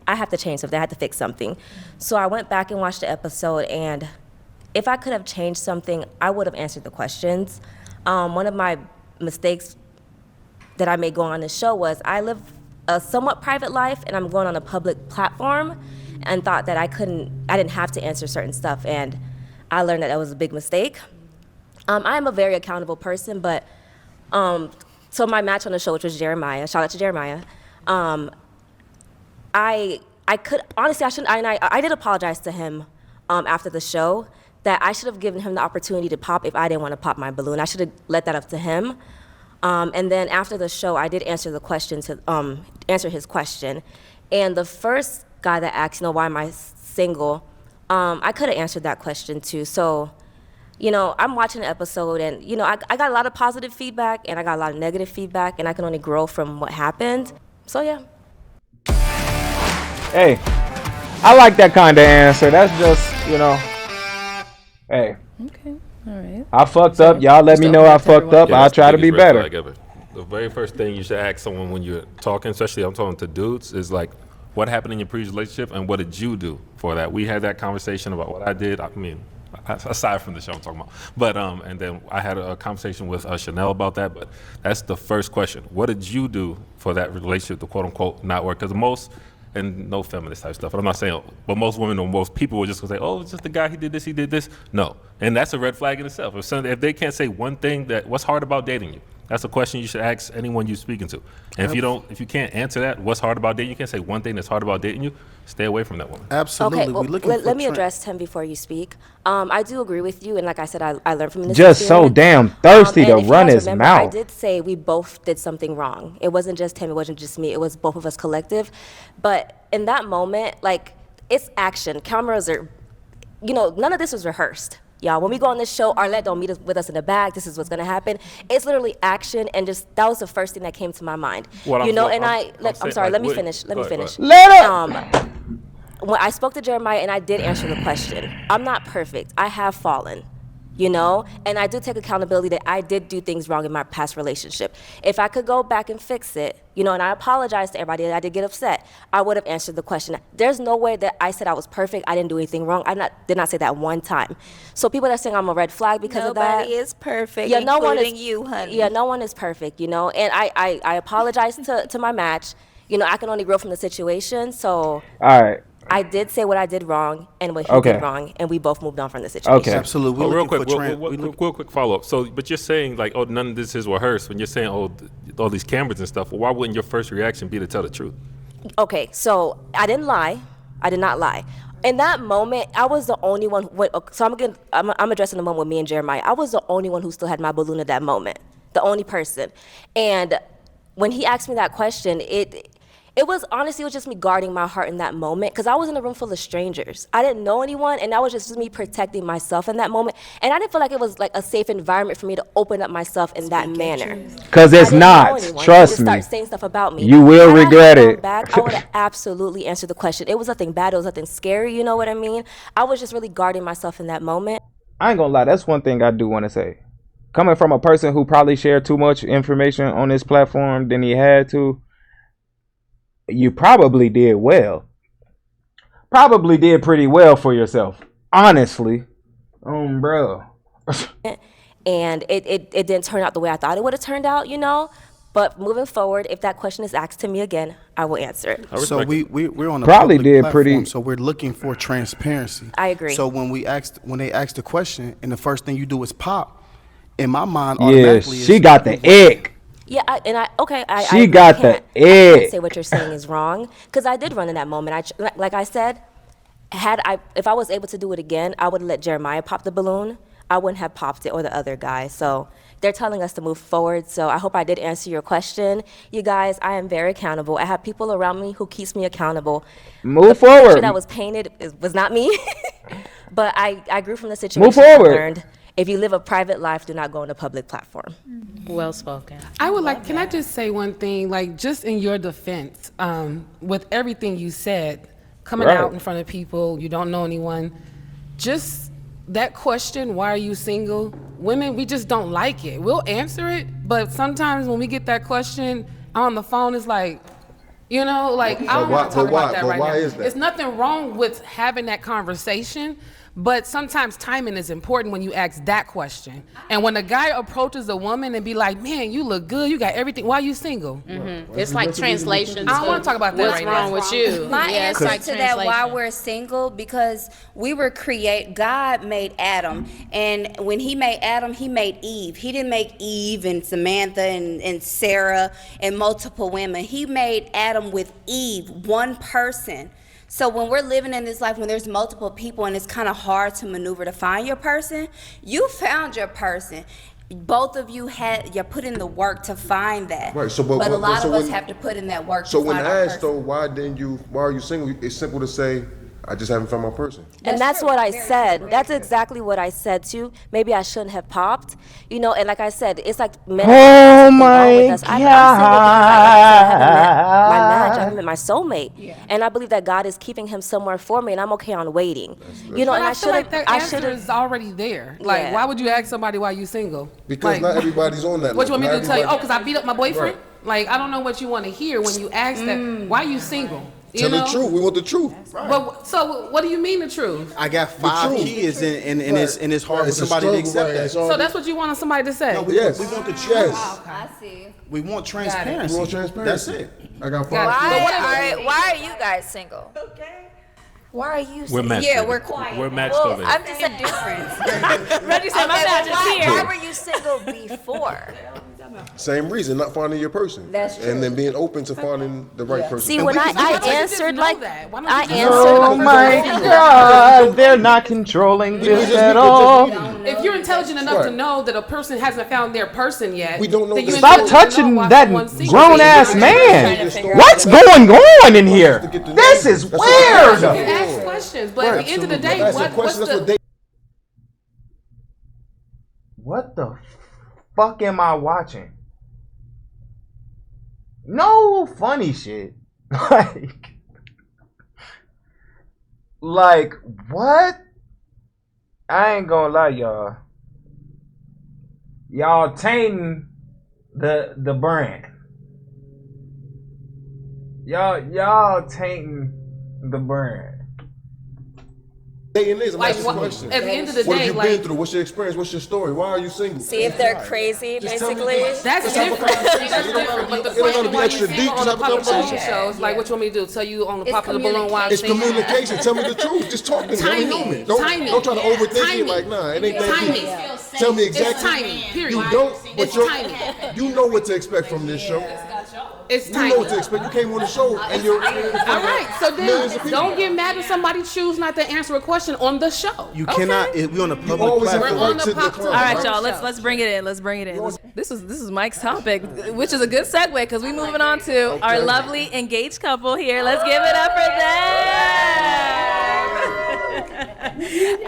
I have to change something, I had to fix something. So I went back and watched the episode, and if I could have changed something, I would have answered the questions. One of my mistakes that I made going on the show was I live a somewhat private life, and I'm going on a public platform, and thought that I didn't have to answer certain stuff, and I learned that was a big mistake. I am a very accountable person, but so my match on the show, which was Jeremiah, shout out to Jeremiah, I could, honestly, I did apologize to him after the show, that I should have given him the opportunity to pop if I didn't want to pop my balloon. I should have let that up to him. And then after the show, I did answer the question answer his question. And the first guy that asked, why am I single? I could have answered that question too. So, I'm watching the episode, and I got a lot of positive feedback and I got a lot of negative feedback, and I can only grow from what happened. So yeah. Hey, I like that kind of answer. That's just, hey. Okay, all right. I fucked up. Y'all let me know I fucked up. I'll try to be better. The very first thing you should ask someone when you're talking, especially I'm talking to dudes, is like, what happened in your previous relationship and what did you do for that? We had that conversation about what I did. I mean, aside from the show I'm talking about. But, and then I had a conversation with Chanel about that, but that's the first question. What did you do for that relationship to quote unquote not work? Because most, and no feminist type stuff, but I'm not saying, but most women or most people will just gonna say, oh, it's just the guy, he did this. No, and that's a red flag in itself. If they can't say one thing what's hard about dating you? That's a question you should ask anyone you're speaking to. And if you can't answer that, what's hard about dating, you can't say one thing that's hard about dating you, stay away from that woman. Absolutely. Okay, well, let me address Tim before you speak. I do agree with you, and like I said, I learned from this. Just so damn thirsty to run his mouth. I did say we both did something wrong. It wasn't just him, it wasn't just me, it was both of us collective. But in that moment, it's action. Cameras are, none of this was rehearsed. Y'all, when we go on this show, Arlette don't meet with us in the back. This is what's gonna happen. It's literally action, and that was the first thing that came to my mind. I'm sorry. Let me finish. Let up. When I spoke to Jeremiah, and I did answer the question. I'm not perfect. I have fallen. And I do take accountability that I did do things wrong in my past relationship. If I could go back and fix it, and I apologize to everybody that I did get upset, I would have answered the question. There's no way that I said I was perfect, I didn't do anything wrong. I did not say that one time. So people that are saying I'm a red flag because of that. Nobody is perfect, yeah, including you, honey. Yeah, no one is perfect, And I apologize to my match. I can only grow from the situation, so. All right. I did say what I did wrong and what he did wrong, and we both moved on from the situation. Okay, absolutely. Real quick follow-up. So, but you're saying like, oh, none of this is rehearsed. When you're saying, oh, all these cameras and stuff, well, why wouldn't your first reaction be to tell the truth? Okay, so I didn't lie. I did not lie. In that moment, I was the only one. So I'm addressing the moment with me and Jeremiah. I was the only one who still had my balloon at that moment. The only person. And when he asked me that question, It was just me guarding my heart in that moment because I was in a room full of strangers. I didn't know anyone, and that was just me protecting myself in that moment. And I didn't feel like it was like a safe environment for me to open up myself in that manner. Because it's not. Trust me. Start saying stuff about me. You will regret it. Back, I would have absolutely answered the question. It was nothing bad. It was nothing scary. You know what I mean? I was just really guarding myself in that moment. I ain't gonna lie. That's one thing I do want to say. Coming from a person who probably shared too much information on this platform than he had to, you probably did well. Probably did pretty well for yourself. Honestly. Bro. And it didn't turn out the way I thought it would have turned out, you know? But moving forward, if that question is asked to me again, I will answer it. So we're on a probably public did platform, pretty. so we're looking for transparency. I agree. So when they ask the question and the first thing you do is pop, in my mind automatically she got the ick. Yeah, I She got the I can't ick. say what you're saying is wrong because I did run in that moment. Like I said, if I was able to do it again, I would have let Jeremiah pop the balloon. I wouldn't have popped it or the other guy. So they're telling us to move forward. So I hope I did answer your question. You guys, I am very accountable. I have people around me who keeps me accountable. Move forward. The picture that was painted was not me, but I grew from the situation. Move forward. I learned if you live a private life, do not go on a public platform. Well spoken. Can I just say one thing, like just in your defense, with everything you said, coming out in front of people, you don't know anyone, just that question, why are you single? Women, we just don't like it. We'll answer it, but sometimes when we get that question on the phone, it's like, you know, like I don't want to talk about that right now. Is that? There's nothing wrong with having that conversation, but sometimes timing is important when you ask that question. And when a guy approaches a woman and be like, man, you look good, you got everything, why are you single? Mm-hmm. It's like translations. I don't want to talk about that What's right wrong now. with you? My answer like to that, why we're single, because we were God made Adam, and when he made Adam, he made Eve. He didn't make Eve and Samantha and Sarah and multiple women. He made Adam with Eve, one person. So when we're living in this life, when there's multiple people and it's kind of hard to maneuver to find your person, you found your person. Both of you put in the work to find that. Right. So, but a lot of us have to put in that work. So to when find our asked though, why are you single? It's simple to say, I just haven't found my person. And that's what I said. That's exactly what I said too. Maybe I shouldn't have popped, you know. And like I said, it's like men. Oh my God! I'm single because I haven't met my match. I haven't met my soulmate, and I believe that God is keeping him somewhere for me, and I'm okay on waiting. You know, But and I feel like that answer is already there. Like, why would you ask somebody why you single? Because not everybody's on that. What you want me Not to tell you? everybody- Oh, because I beat up my boyfriend? Right. Like, I don't know what you want to hear when you ask that. Why are you single? Tell the truth. We want the truth. But so, what do you mean the truth? I got 5 kids, and it's hard for somebody to accept that. So that's what you want somebody to say? No, we want the truth. Yes. I see. We want transparency. We want transparency. That's it. I got 5 Why are you guys single? Why are you We're matched. Yeah, over. we're quiet. We're matched Well, over. I'm just difference. Reggie said, my match is here. Why were you single before? Same reason, not finding your person. That's true. And then being open to finding the right person. See, when I answered like I answered. Oh my God! They're not controlling this at all. If you're intelligent enough to know that a person hasn't found their person yet, we don't know. Stop touching that grown ass man. What's going on in here? This is weird. You can ask questions, but at the end of the day, what's the... What the fuck am I watching? No funny shit. Like what? I ain't gonna lie, y'all. Y'all tainting the brand. Y'all tainting the brand. Dating is a Like, massive what- question. at the end of the what day, have you like- been through? What's your experience? What's your story? Why are you single? See if they're crazy, Just tell me basically. this. That's Just have a different. conversation. That's different. But the It ain't question gonna be why you extra single deep. on Just the have a popular conversation. shows, like what you want me to do? Tell you on the It's popular balloon why I'm It's single? communication. Tell me the truth. Just talk to me. Let me know me. Timing. Don't try to overthink Timing. it. Like, nah, it ain't that Timing. deep. Tell me exactly. It's timing. Period. You don't, but It's you're, timing. you know what to expect from this show. It's You tiny. know what to expect. You came on the show and you're. All right, so then don't get mad if somebody choose not to answer a question on the show. You cannot. We on a public always have to platform. We're on wait the till pop the All right, y'all. Let's bring it in. Let's bring it in. This is Mike's topic, which is a good segue because we're moving on to our lovely engaged couple here. Let's give it up for them.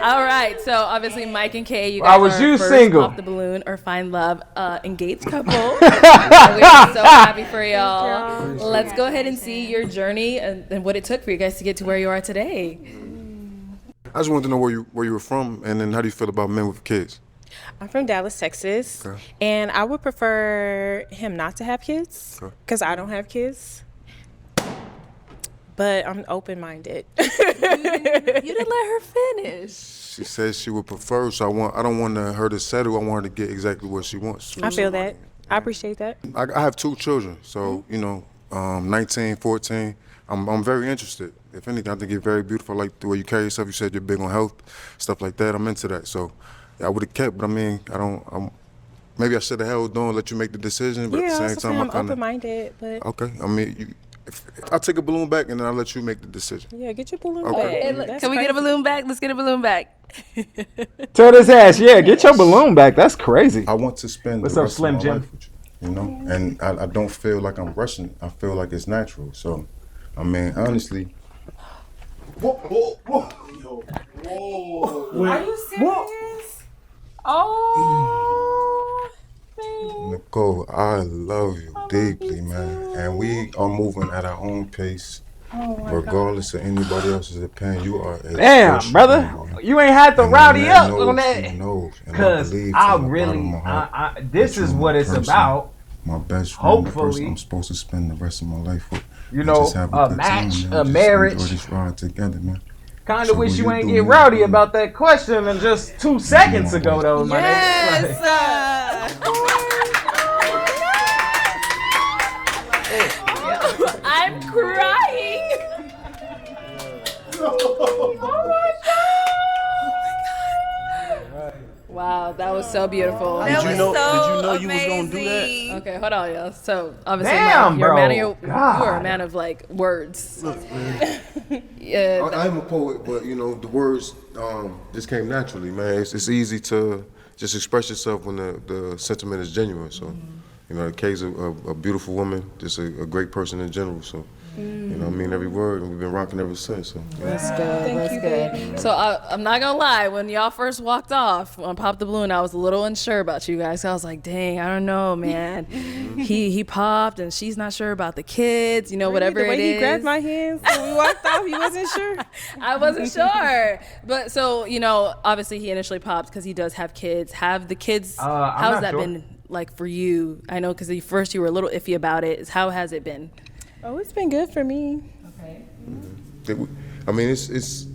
All right. So obviously, Mike and Kay, you guys are you first single? Pop the Balloon or Find Love engaged couple. We're so happy for y'all. Let's go ahead and see your journey and what it took for you guys to get to where you are today. I just wanted to know where you were from, and then how do you feel about men with kids? I'm from Dallas, Texas, Okay. and I would prefer him not to have kids because I don't have kids. But I'm open-minded. You didn't let her finish. She says she would prefer, so I don't want her to settle. I want her to get exactly what she wants. I feel that. I appreciate that. I have 2 children, so 19, 14. I'm very interested. If anything, I think you're very beautiful. I like the way you carry yourself. You said you're big on health, stuff like that. I'm into that. So I would have kept, but I mean, maybe I should have held on, let you make the decision. But at the same time, I'm open-minded, but okay. I mean, if I'll take a balloon back and then I'll let you make the decision. yeah, get your balloon Okay. back. Can we get a balloon back? Let's get a balloon back. Tell this ass, yeah, get your balloon back. That's crazy. I want to spend What's the up, rest Slim of my Jim? life with you, and I don't feel like I'm rushing. I feel like it's natural. So, I mean, honestly. Whoa. Are you serious? Oh. Nicole, I love you deeply, man. And we are moving at our own pace. Regardless of anybody else's opinion, you are a Damn, special brother, man. you ain't had to And rowdy man up knows, on he that. knows. And Cause believe I from the bottom really, of my heart this that is you're what my it's person, about. My best friend, the person Hopefully, I'm supposed to spend the rest of my life with. you And know, just have a good match, time, man. a Just marriage. enjoy this ride together, man. Kind So of wish will you you ain't do get me rowdy good? about that question and just 2 seconds ago, though, my nigga. I'm crying. Wow, that was so beautiful. Did you know you was gonna do that? Okay, hold on, y'all. So obviously, Damn, Mike, you're a man bro. of you are a man of like words. Look, man. Yeah, I'm a poet, but the words just came naturally, man. It's easy to just express yourself when the sentiment is genuine. So, Kay's a beautiful woman, just a great person in general. So, I mean every word, and we've been rocking ever since. So, That's good. That's good. So I'm not gonna lie. When y'all first walked off on Pop the Balloon, I was a little unsure about you guys. I was like, dang, I don't know, man. he popped, and she's not sure about the kids. Whatever the way it is. he grabbed my hands when we walked off, he wasn't sure. I wasn't sure. But so obviously he initially popped because he does have kids. Have the kids? I'm How's not that sure. been like for you? I know because first you were a little iffy about it. How has it been? Oh, it's been good for me. Okay. I mean, it's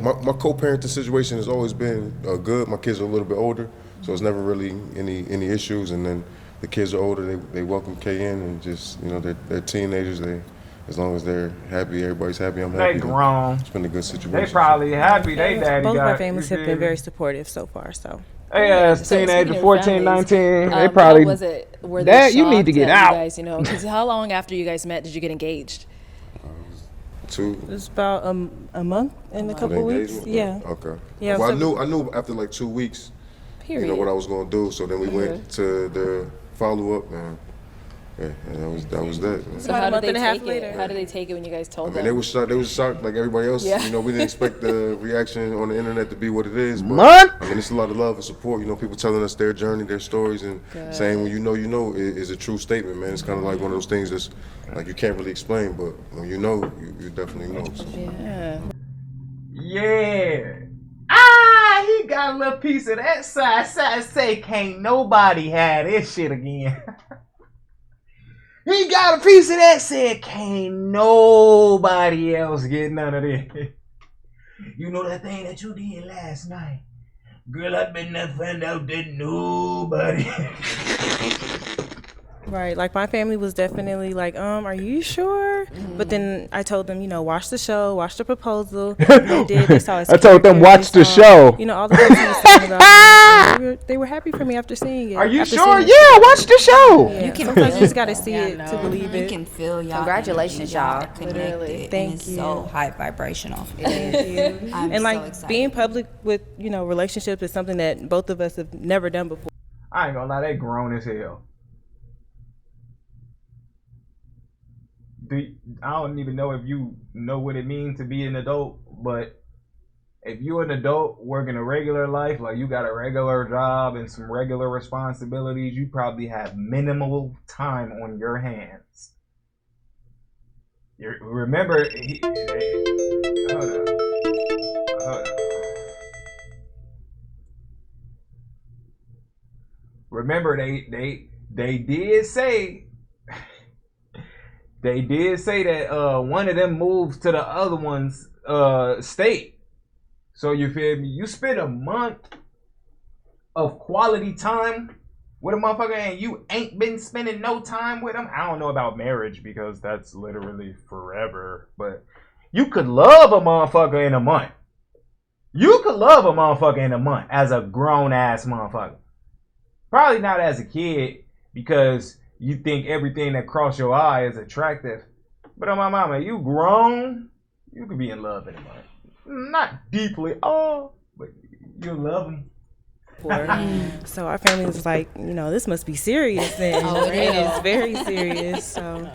my co-parenting situation has always been good. My kids are a little bit older, so it's never really any issues. And then the kids are older, they welcome Kay in, and just they're teenagers. As long as they're happy, everybody's happy. I'm happy. They grown. It's been a good situation. They probably happy. They daddy Both got our families you have feel been me? very supportive so far. So. Hey, as So teenager, speaking of 14, families, 19, they how probably. was it? Were they Dad, you need shocked to get that out. You guys, because how long after you guys met did you get engaged? 2. It's about a month and a couple weeks. Yeah. Okay. Yeah, Well, so- I knew after like 2 weeks. Period. What I was gonna do. So then we went to the follow-up, and and that was that. Man. So how did they and a half take later. it? How did they take it when you guys told I mean, them? they was shocked like everybody else. Yeah. We didn't expect the reaction on the internet to be what it is. But Month? I mean, it's a lot of love and support. People telling us their journey, their stories, and saying when you know is a true statement, man. It's kind of like one of those things that's like you can't really explain, but when you know, you definitely know. So. Yeah. Yeah. He got a little piece of that side. Say can't nobody have this shit again. He got a piece of that. Said can't nobody else get none of this. You know that thing that you did last night, girl? I been there find out that nobody. Right, like my family was definitely like, are you sure? But then I told them, watch the show, watch the proposal. And they did. They saw his I told them, character, watch they the saw, show. All the things he was saying about me. They were happy for me after seeing it. Are you after sure? seeing Yeah, watch the show. Yeah, sometimes you just gotta see it to believe it. You can feel y'all. Congratulations, y'all. Connected. Thank and it's you. so high vibrational. Thank you. I'm And so like excited. being public with, relationships is something that both of us have never done before. I ain't gonna lie, they grown as hell. I don't even know if you know what it means to be an adult, but if you're an adult working a regular life, like you got a regular job and some regular responsibilities, you probably have minimal time on your hands. Remember, hold on. Remember, they did say. They did say that one of them moves to the other one's state. So you feel me? You spend a month of quality time with a motherfucker and you ain't been spending no time with him. I don't know about marriage because that's literally forever. But you could love a motherfucker in a month. You could love a motherfucker in a month as a grown ass motherfucker. Probably not as a kid because you think everything that crossed your eye is attractive. But on my mama, you grown, you could be in love in a month. Not deeply, but you love them. So our family was like, this must be serious then. It is very serious. So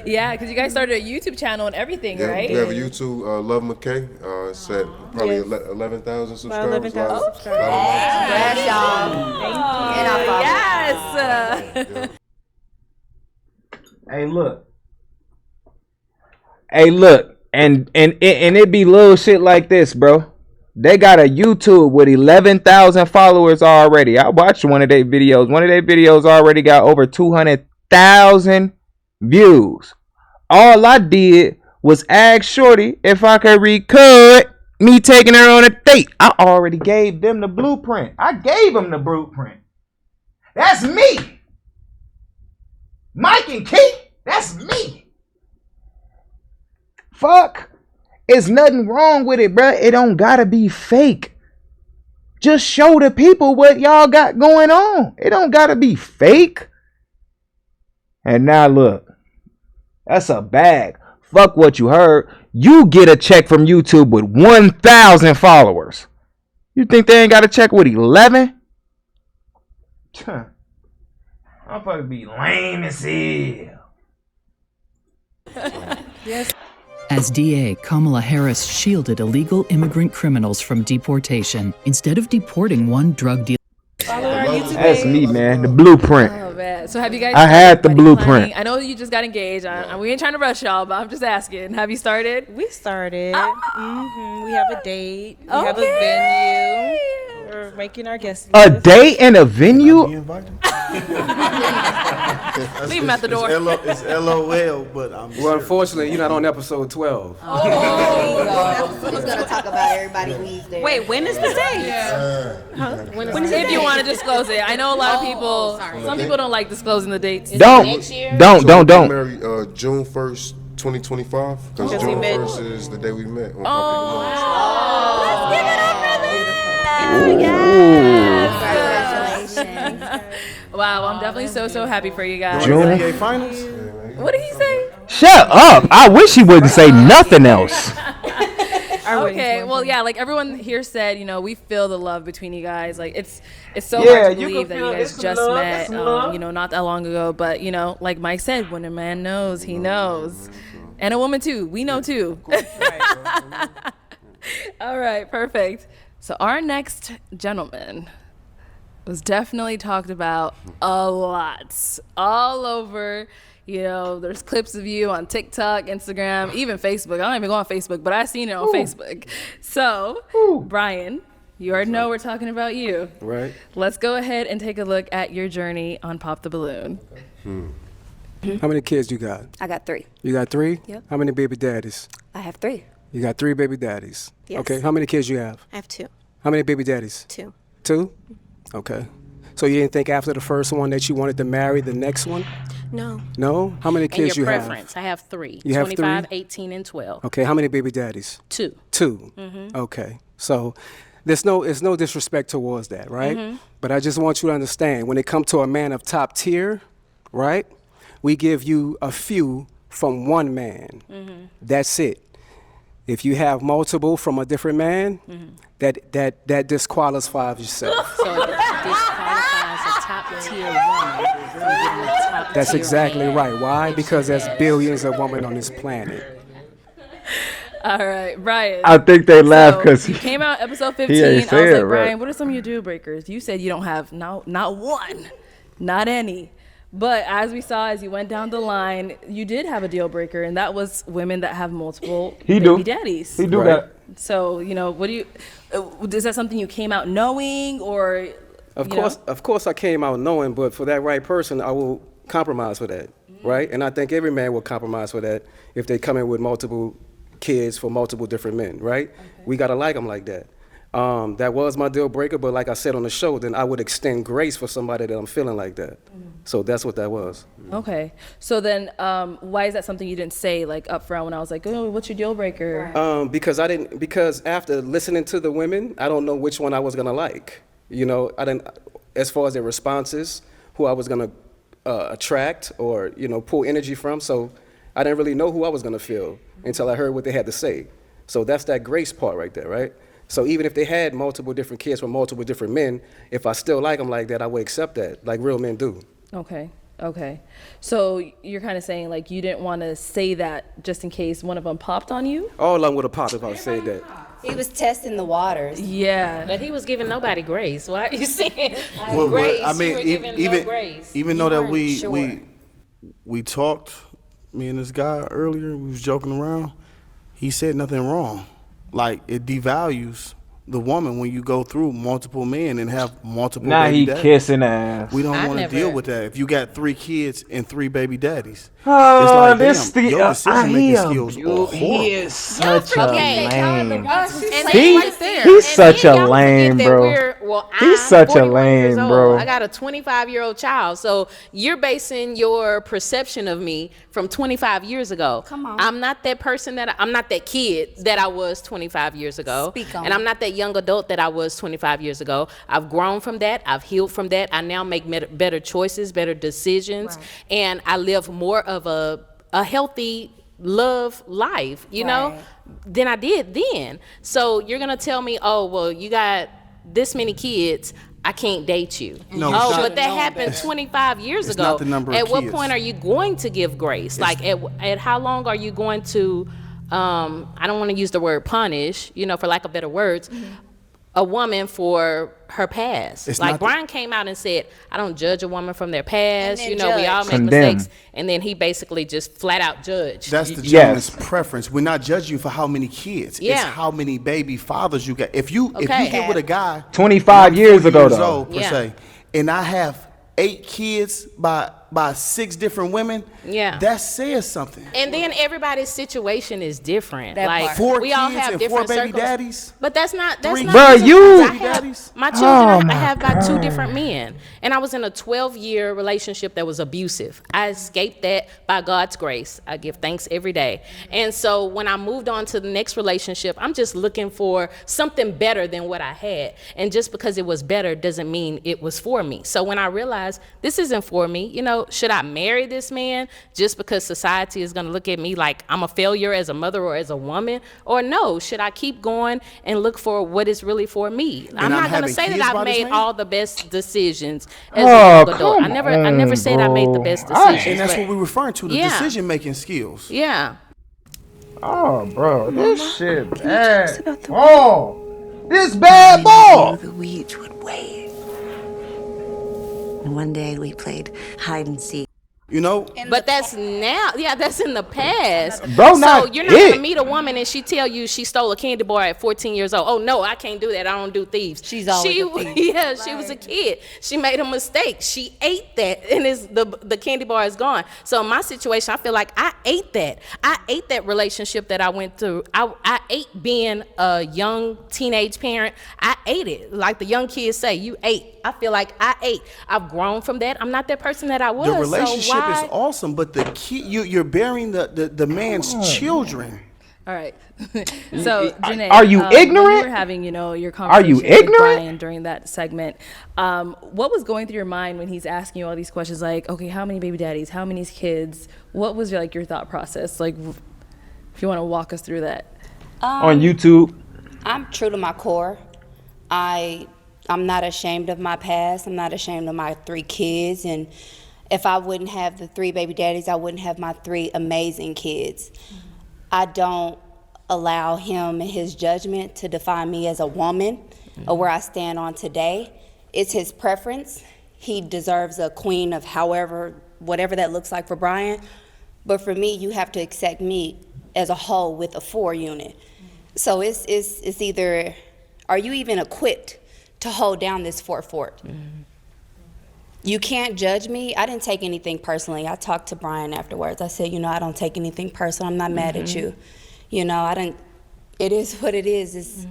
yeah, because you guys started a YouTube channel and everything, right? We have a YouTube, Love McKay. It's at probably 11,000 subscribers. 11,000 subscribers. Congrats, y'all. Yes. Hey, look, and it be little shit like this, bro. They got a YouTube with 11,000 followers already. I watched one of their videos. One of their videos already got over 200,000 views. All I did was ask Shorty if I could record me taking her on a date. I already gave them the blueprint. I gave them the blueprint. That's me. Mike and Keith, that's me. Fuck. There's nothing wrong with it, bruh. It don't gotta be fake. Just show the people what y'all got going on. It don't gotta be fake. And now look, that's a bag. Fuck what you heard. You get a check from YouTube with 1,000 followers. You think they ain't got a check with 11? I'm fucking be lame as hell. yes. As DA, Kamala Harris shielded illegal immigrant criminals from deportation instead of deporting one drug dealer. Follow our YouTube That's page. me, man. The blueprint. Oh man! So have you guys? I had the wedding blueprint. planning? I know you just got engaged. We ain't trying to rush y'all, but I'm just asking. Have you started? We started. We have a date. We have a venue. We're making our guest list. A date and a venue? Leave him at the door. It's LOL, but I'm Well, unfortunately, you're not on episode 12. Someone's gonna talk about everybody leaves there. Wait, when is the date? If you want to disclose it, I know a lot of people. Some people don't like disclosing the dates. Don't. Married June 1st, 2025, because Because we June met. 1st is the day we met. On Let's give it up for them. Wow, I'm definitely so happy for you guys. June. NBA Finals? What did he say? Shut up. I wish he wouldn't say nothing else. Okay, well, yeah, like everyone here said, we feel the love between you guys. Like it's so Yeah, hard to you believe can that you feel guys it's just love, met, it's love. not that long ago. But like Mike said, when a man knows, he knows, and a woman too. We know too. All right, perfect. So our next gentleman was definitely talked about a lot, all over. There's clips of you on TikTok, Instagram, even Facebook. I don't even go on Facebook, but I've seen it on Facebook. So, Brian, you already know we're talking about you. Right. Let's go ahead and take a look at your journey on Pop the Balloon. How many kids you got? I got 3. You got 3? Yep. How many baby daddies? I have 3. You got 3 baby daddies. Yes. Okay. How many kids you have? I have 2. How many baby daddies? 2. 2? Okay. So you didn't think after the first one that you wanted to marry the next one? No. No? How many And kids your you preference? have? I have 3. You have 25, 3? 18, and 12. Okay, how many baby daddies? 2. 2. Mhm. Okay. So it's no disrespect towards that, right? Mhm. But I just want you to understand, when it comes to a man of top tier, right? We give you a few from one man. Mhm. That's it. If you have multiple from a different man, that disqualifies yourself. So it disqualifies a top tier woman from getting a top That's tier exactly man. right. Why? Because there's billions of women on this planet. All right, Brian. I think they laugh 'cause you came out episode 15. he ain't I was say like, it right. Brian, what are some of your deal breakers? You said you don't have not one, not any. But as we saw, as you went down the line, you did have a deal breaker, and that was women that have multiple He baby do. daddies. He do that. So, what do you? Is that something you came out knowing, or? Of course, I came out knowing, but for that right person, I will compromise for that, right? And I think every man will compromise for that if they come in with multiple kids for multiple different men, right? We gotta like them like that. That was my deal breaker, but like I said on the show, then I would extend grace for somebody that I'm feeling like that. So that's what that was. Okay. So then, why is that something you didn't say like up front when I was like, oh, what's your deal breaker? Because after listening to the women, I don't know which one I was gonna like. I didn't, as far as their responses, who I was gonna attract or pull energy from. So I didn't really know who I was gonna feel until I heard what they had to say. So that's that grace part right there, right? So even if they had multiple different kids from multiple different men, if I still like them like that, I would accept that, like real men do. Okay. So you're kind of saying like you didn't want to say that just in case one of them popped on you? All of them would have popped if I said that. He was testing the waters. Yeah. But he was giving nobody grace. Why are you saying Well, grace? I mean, you were giving no grace. even You though that weren't we talked, me and this guy earlier, we was joking around. He said nothing wrong. Like, it devalues the woman when you go through multiple men and have multiple Now baby he daddies. kissing ass. We don't want to deal with that. If you got 3 kids and 3 baby daddies, Oh, it's like, this damn, your decision making he skills are horrible. He is such a Okay, lame. He's He's such a lame, bro. He's such a lame, bro. I got a 25-year-old child, so you're basing your perception of me from 25 years ago. Come on. I'm not that person I'm not that kid that I was 25 years ago. Speak on and I'm it. not that young adult that I was 25 years ago. I've grown from that. I've healed from that. I now make better choices, better decisions, and I live more of a healthy love life, know, than I did then. So you're gonna tell me, oh, well, you got this many kids, I can't date you. No, oh, it's not- but that happened 25 years It's ago. not the number of At what kids. point are you going to give grace? Like, at how long are you going to, I don't want to use the word punish, for lack of better words, a woman for her past. It's Like not Brian came out and said, I don't judge a woman from their past. And We then all judge. make Condemn. mistakes. And then he basically just flat out judged. That's the Yes. gentleman's preference. We're not judging you for how many kids. It's Yeah. how many baby fathers you got. If you Okay. get with a guy 25 and I'm years 40 ago, years though. old, per Yeah. se, and I have 8 kids by 6 different women, Yeah. that says something. And then everybody's situation is different. That Like part. 4 we all kids have and 4 different baby circles. daddies. But that's not 3 not Bruh, because you- I have my children Oh, I my have by 2 God. different men. And I was in a 12-year relationship that was abusive. I escaped that by God's grace. I give thanks every day. And so when I moved on to the next relationship, I'm just looking for something better than what I had. And just because it was better doesn't mean it was for me. So when I realized this isn't for me, should I marry this man just because society is going to look at me like I'm a failure as a mother or as a woman? Or no, should I keep going and look for what is really for me? I'm I'm not going to having say kids that by I've this made man? all the best decisions as Oh, a young adult. come I never on, said I made the bro. best I- decisions. And that's but- what we're referring to, the Yeah. decision-making skills. Yeah. Oh, bro, this shit bad. Oh, this bad ball. The weeds would wave. And one day we played hide and seek. But that's now, that's in the past. Bro, so not you're not gonna it. meet a woman and she tell you she stole a candy bar at 14 years old. Oh no, I can't do that. I don't do thieves. She's always she, a thief. Yeah, she was a kid. She made a mistake. She ate that, and the candy bar is gone. So in my situation, I feel like I ate that. I ate that relationship that I went through. I ate being a young teenage parent. I ate it. Like the young kids say, you ate. I feel like I ate. I've grown from that. I'm not that person that I was. The relationship so is awesome, but the key, you're bearing the man's children. All right. So, Janae, are you when ignorant? you were having, your Are you conversation with ignorant? Brian during that segment, what was going through your mind when he's asking you all these questions? Like, okay, how many baby daddies? How many kids? What was your thought process? Like, if you want to walk us through that. On YouTube. I'm true to my core. I'm not ashamed of my past. I'm not ashamed of my 3 kids. And if I wouldn't have the 3 baby daddies, I wouldn't have my 3 amazing kids. I don't allow him and his judgment to define me as a woman or where I stand on today. It's his preference. He deserves a queen of whatever that looks like for Brian. But for me, you have to accept me as a whole with a 4 unit. So it's either, are you even equipped to hold down this fort? You can't judge me. I didn't take anything personally. I talked to Brian afterwards. I said, I don't take anything personal. I'm not mad at you. It is what it is.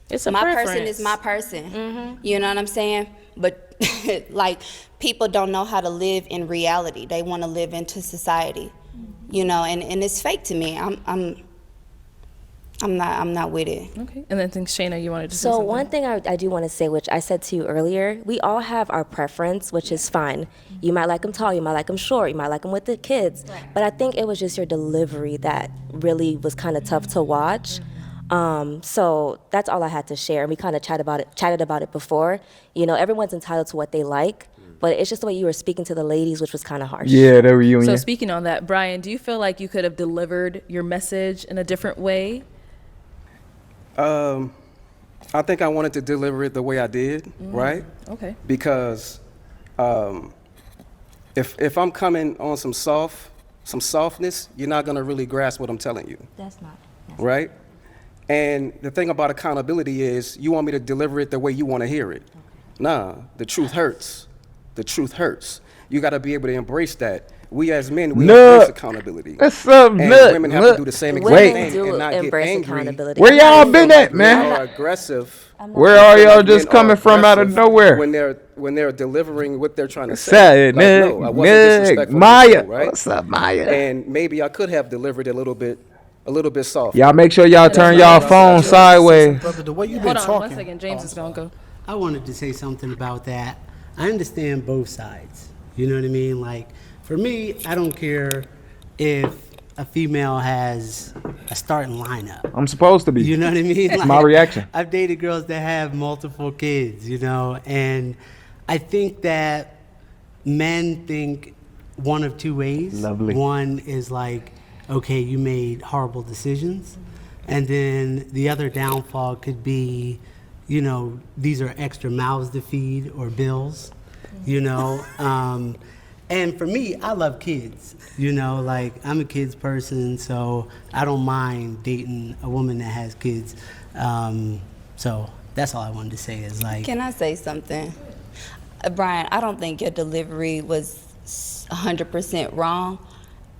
It's a my preference. person is my person. You know what I'm saying? But like, people don't know how to live in reality. They want to live into society, and it's fake to me. I'm not with it. Okay. And then Shayna, you wanted to say So something? one thing I do want to say, which I said to you earlier, we all have our preference, which is fine. You might like them tall, you might like them short, you might like them with the kids. But I think it was just your delivery that really was kind of tough to watch. So that's all I had to share. We kind of chatted about it before. Everyone's entitled to what they like, but it's just the way you were speaking to the ladies, which was kind of harsh. Yeah, the reunion. So speaking on that, Brian, do you feel like you could have delivered your message in a different way? I think I wanted to deliver it the way I did, right? Okay. Because if I'm coming on some softness, you're not gonna really grasp what I'm telling you. That's not. Right? And the thing about accountability is you want me to deliver it the way you want to hear it. Nah, the truth hurts. The truth hurts. You got to be able to embrace that. We as men, we embrace accountability. What's up, and Nut? women have to do the same exact thing and not get angry. Where y'all been at, They man? are aggressive. Where are y'all just coming from out of nowhere? When they're delivering what they're trying to say. Say, Like, no, I wasn't disrespectful, Maya. right? What's up, Maya? And maybe I could have delivered it a little bit soft. Y'all make sure y'all turn y'all phone sideways. Brother, the way you've Hold been on talking. 1 second. James is going to go. I wanted to say something about that. I understand both sides. You know what I mean? Like, for me, I don't care if a female has a starting lineup. I'm supposed to be. You know what I mean? It's my reaction. I've dated girls that have multiple kids, and I think that men think one of 2 ways. Lovely. One is like, okay, you made horrible decisions. And then the other downfall could be, these are extra mouths to feed or bills, And for me, I love kids, like I'm a kids person, so I don't mind dating a woman that has kids. So that's all I wanted to say is like. Can I say something? Brian, I don't think your delivery was 100% wrong,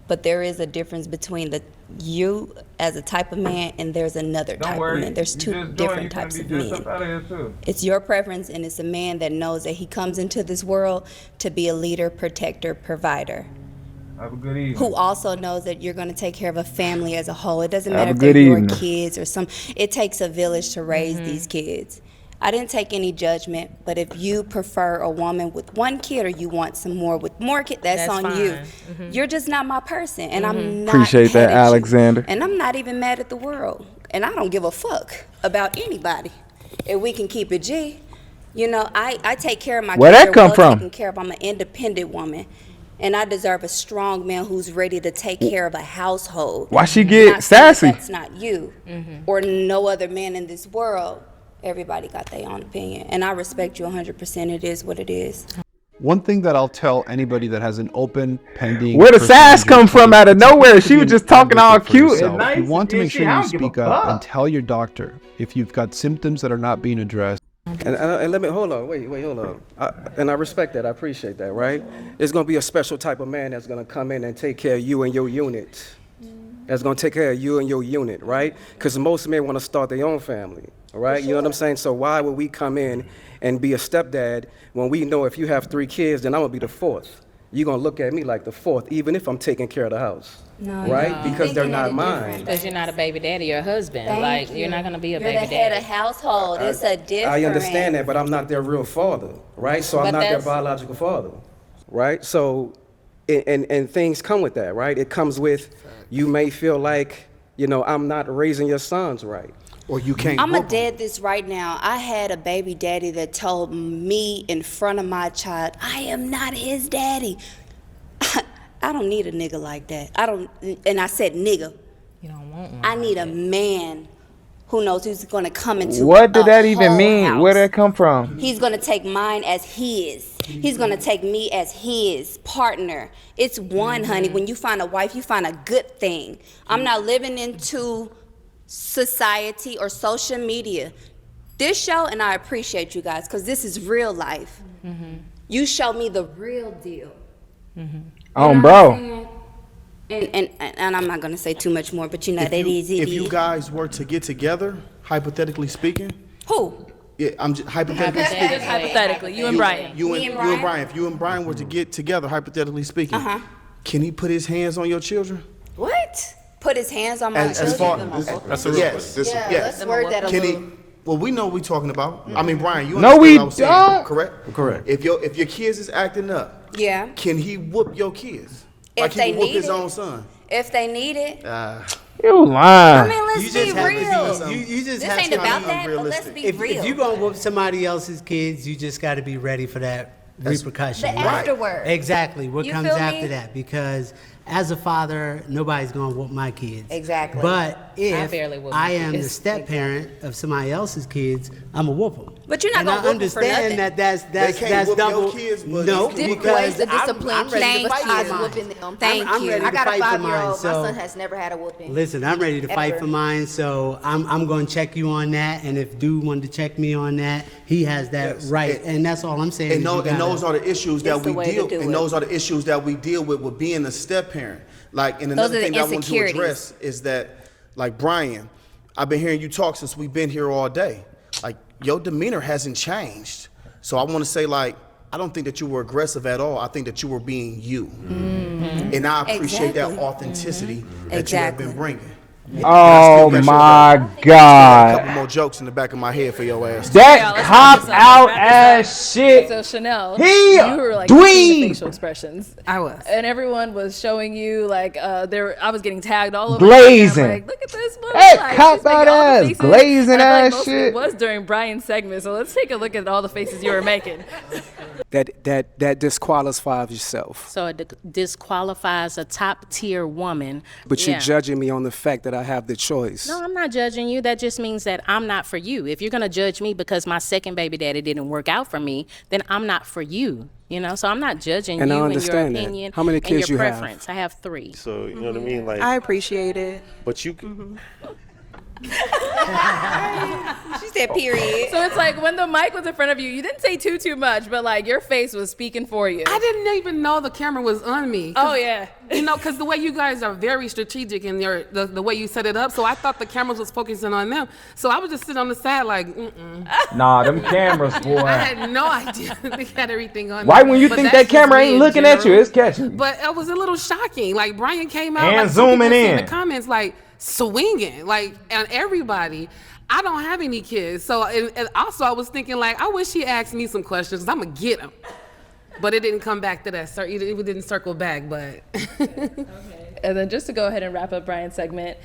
but there is a difference between you as a type of man and there's another type of man. There's 2 different types of men. It's your preference, and it's a man that knows that he comes into this world to be a leader, protector, provider. Have a good evening. Who also knows that you're going to take care of a family as a whole. It doesn't matter Have if a they're good your evening. kids or it takes a village to raise these kids. I didn't take any judgment, but if you prefer a woman with 1 kid or you want some more with more kids, that's on fine. you. You're just not my person, and I'm not Appreciate that, mad at you. Alexander. And I'm not even mad at the world, and I don't give a fuck about anybody. If we can keep it G, I take care of my Where kids. that come They're from? taken care of. I'm an independent woman. And I deserve a strong man who's ready to take care of a household. Why she get Not saying that sassy? That's not you or no other man in this world. Everybody got their own opinion, and I respect you 100%. It is what it is. One thing that I'll tell anybody that has an open, pending. Where the personal sass injury come from claim, out of it's nowhere? good to She be was just an talking all advocate for cute and yourself. nice. You want to and make shit. sure I you don't give a speak up fuck. and tell your doctor if you've got symptoms that are not being addressed. And let me hold on, wait, hold on. And I respect that, I appreciate that, right? It's gonna be a special type of man that's gonna come in and take care of you and your unit. That's gonna take care of you and your unit, right? Because most men want to start their own family, all right? You know what I'm saying? So why would we come in and be a stepdad when we know if you have 3 kids, then I'm gonna be the 4th? you're gonna look at me like the fourth, even if I'm taking care of the house. No, right? no. Because they're not mine. Because you're not a baby daddy or husband. Thank You're not going to be a You're baby the head daddy. of household. It's a difference. I understand that, but I'm not their real father, right? So I'm But not their that's- biological father, right? So, and things come with that, right? It comes with, you may feel like, I'm not raising your sons right. Or you can't. I'm going to dead this right now. I had a baby daddy that told me in front of my child, I am not his daddy. I don't need a nigga like that. And I said nigga. You don't want one. I need a man who knows who's going to come into What did a that even whole mean? house. Where did that come from? He's going to take mine as his. He's going to take me as his partner. It's one, honey. When you find a wife, you find a good thing. I'm not living into society or social media. This show, and I appreciate you guys, because this is real life. You show me the real deal. Bro. And I'm not going to say too much more, but that is it. If you guys were to get together, hypothetically speaking. Who? Yeah, I'm just hypothetically Just speaking. hypothetically, you and Brian. You and Brian. If you and Brian were to get together, hypothetically speaking, can he put his hands on your children? What? Put his hands on my As far children? That's a real question. Let's word that a Can little. he? Well, we know what we're talking about. I mean, Brian, you No, understand we what I was saying, don't. correct? Correct. If your kids is acting up, Yeah. can he whoop your kids? If Like he they would whoop need his it. own son? If they need it. You lying. I mean, let's be real. You just This have ain't to about be that, but let's be if, real. If you're gonna whoop somebody else's kids, you just got to be ready for that repercussion. The afterward. Exactly. What You comes feel after me? that? Because as a father, nobody's gonna whoop my kids. Exactly. But if barely whoop I my am the kids. step parent of somebody else's kids, I'm a whoop them. But you're not and gonna I whoop 'em for understand nothing. that's can't whoop your double. kids, but no, they can Different whoop ways to because discipline I'm ready kids to fight besides for mine. whooping them. I'm ready I to got a fight for 5-year-old. mine. My So son has never had a whooping. listen, I'm ready to fight Ever. for mine, so I'm going to check you on that. And if dude wanted to check me on that, he has that right. And that's all I'm saying. And, is you and those gotta- are the issues that It's the we way to deal. do And it. those are the issues that we deal with being a step parent. Like, and Those another are the thing that I want to insecurities. address is that, like Brian, I've been hearing you talk since we've been here all day. Like your demeanor hasn't changed. So I want to say, like, I don't think that you were aggressive at all. I think that you were being you. And I appreciate that Exactly. authenticity that Exactly. you have been bringing. Oh my A God. couple more jokes in the back of my head for your ass. That let's cop wrap this up. out Let's wrap this ass shit. So Chanel, He you were like dweeb. seeing the facial expressions. I was. And everyone was showing you like I was getting tagged all over. Glazing. Instagram, like, look at this woman. That like, cop she's making out all the ass, faces. glazing And I feel like ass most of shit. it was during Brian's segment. So let's take a look at all the faces you were making. That disqualifies yourself. So it disqualifies a top tier woman. But you're Yeah. judging me on the fact that I have the choice. No, I'm not judging you. That just means that I'm not for you. If you're gonna judge me because my second baby daddy didn't work out for me, then I'm not for you. So I'm not judging And I you and your understand that. opinion How many and kids your you have? preference. I have 3. So you know what I mean? Like, I appreciate it. but you. She said period. So it's like when the mic was in front of you, you didn't say too much, but like your face was speaking for you. I didn't even know the camera was on me. Oh yeah. Because the way you guys are very strategic in the way you set it up, so I thought the cameras was focusing on them. So I was just sitting on the side like, Nah, them cameras, boy. I had no idea they had everything on. Right me. when you But think that's that camera just me ain't in looking at you, general. it's catching you. But it was a little shocking. Like Brian came out And like, some people zooming was in in. the comments like swinging like on everybody. I don't have any kids, so and also I was thinking like I wish he asked me some questions because I'm gonna get him. But it didn't come back to that. It didn't circle back, but. And then just to go ahead and wrap up Brian's segment,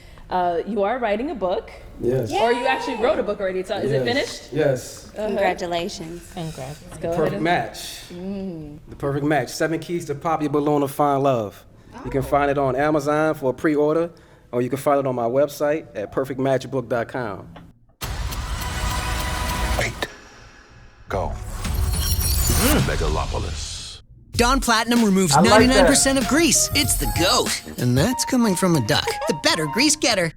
you are writing a book. Yes. Or you actually wrote a book already. So is it finished? Yes. Congratulations. Congrats. The Go ahead. perfect match. The perfect match. 7 keys to pop your balloon of fine love. You can find it on Amazon for a pre-order, or you can find it on my website at perfectmatchbook.com. Go. Megalopolis. Dawn Platinum removes I like 99% of grease. It's the GOAT. And that's coming from a duck. The better grease getter.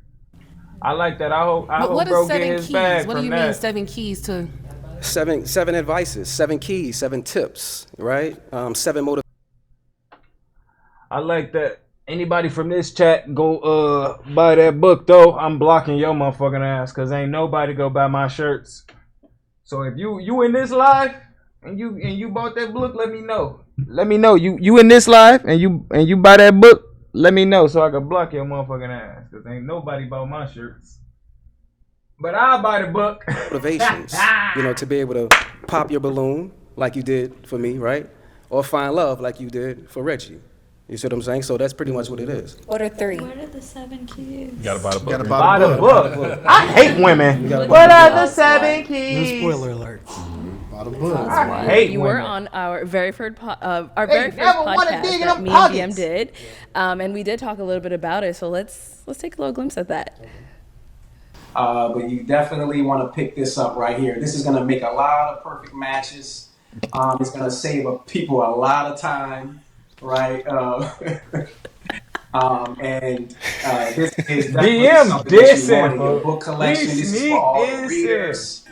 I like that. I hope But what bro is get 7 his keys? bag What do from you that. mean 7 keys to? Seven advices, 7 keys, 7 tips, right? 7 motivations. I like that. Anybody from this chat go buy that book though. I'm blocking your motherfucking ass because ain't nobody go buy my shirts. So if you in this live and you bought that book, let me know. Let me know. You in this live and you buy that book, let me know so I can block your motherfucking ass. Cause ain't nobody bought my shirts. But I'll buy the book. Motivations, to be able to pop your balloon like you did for me, right? Or find love like you did for Reggie. You see what I'm saying? So that's pretty much what it is. What are 3? What are the 7 keys? You gotta buy the book. Gotta buy the book. I hate women. What are the 7 keys? No spoiler alert. Buy the book. I hate You women. were on our very first never wanna podcast dig in that them me and DM pockets. did, and we did talk a little bit about it. So let's take a little glimpse at that. But you definitely want to pick this up right here. This is going to make a lot of perfect matches. It's going to save people a lot of time, right? And this is definitely DM something that you want in your dissing, book collection. we This is sneak for all the dissing. readers.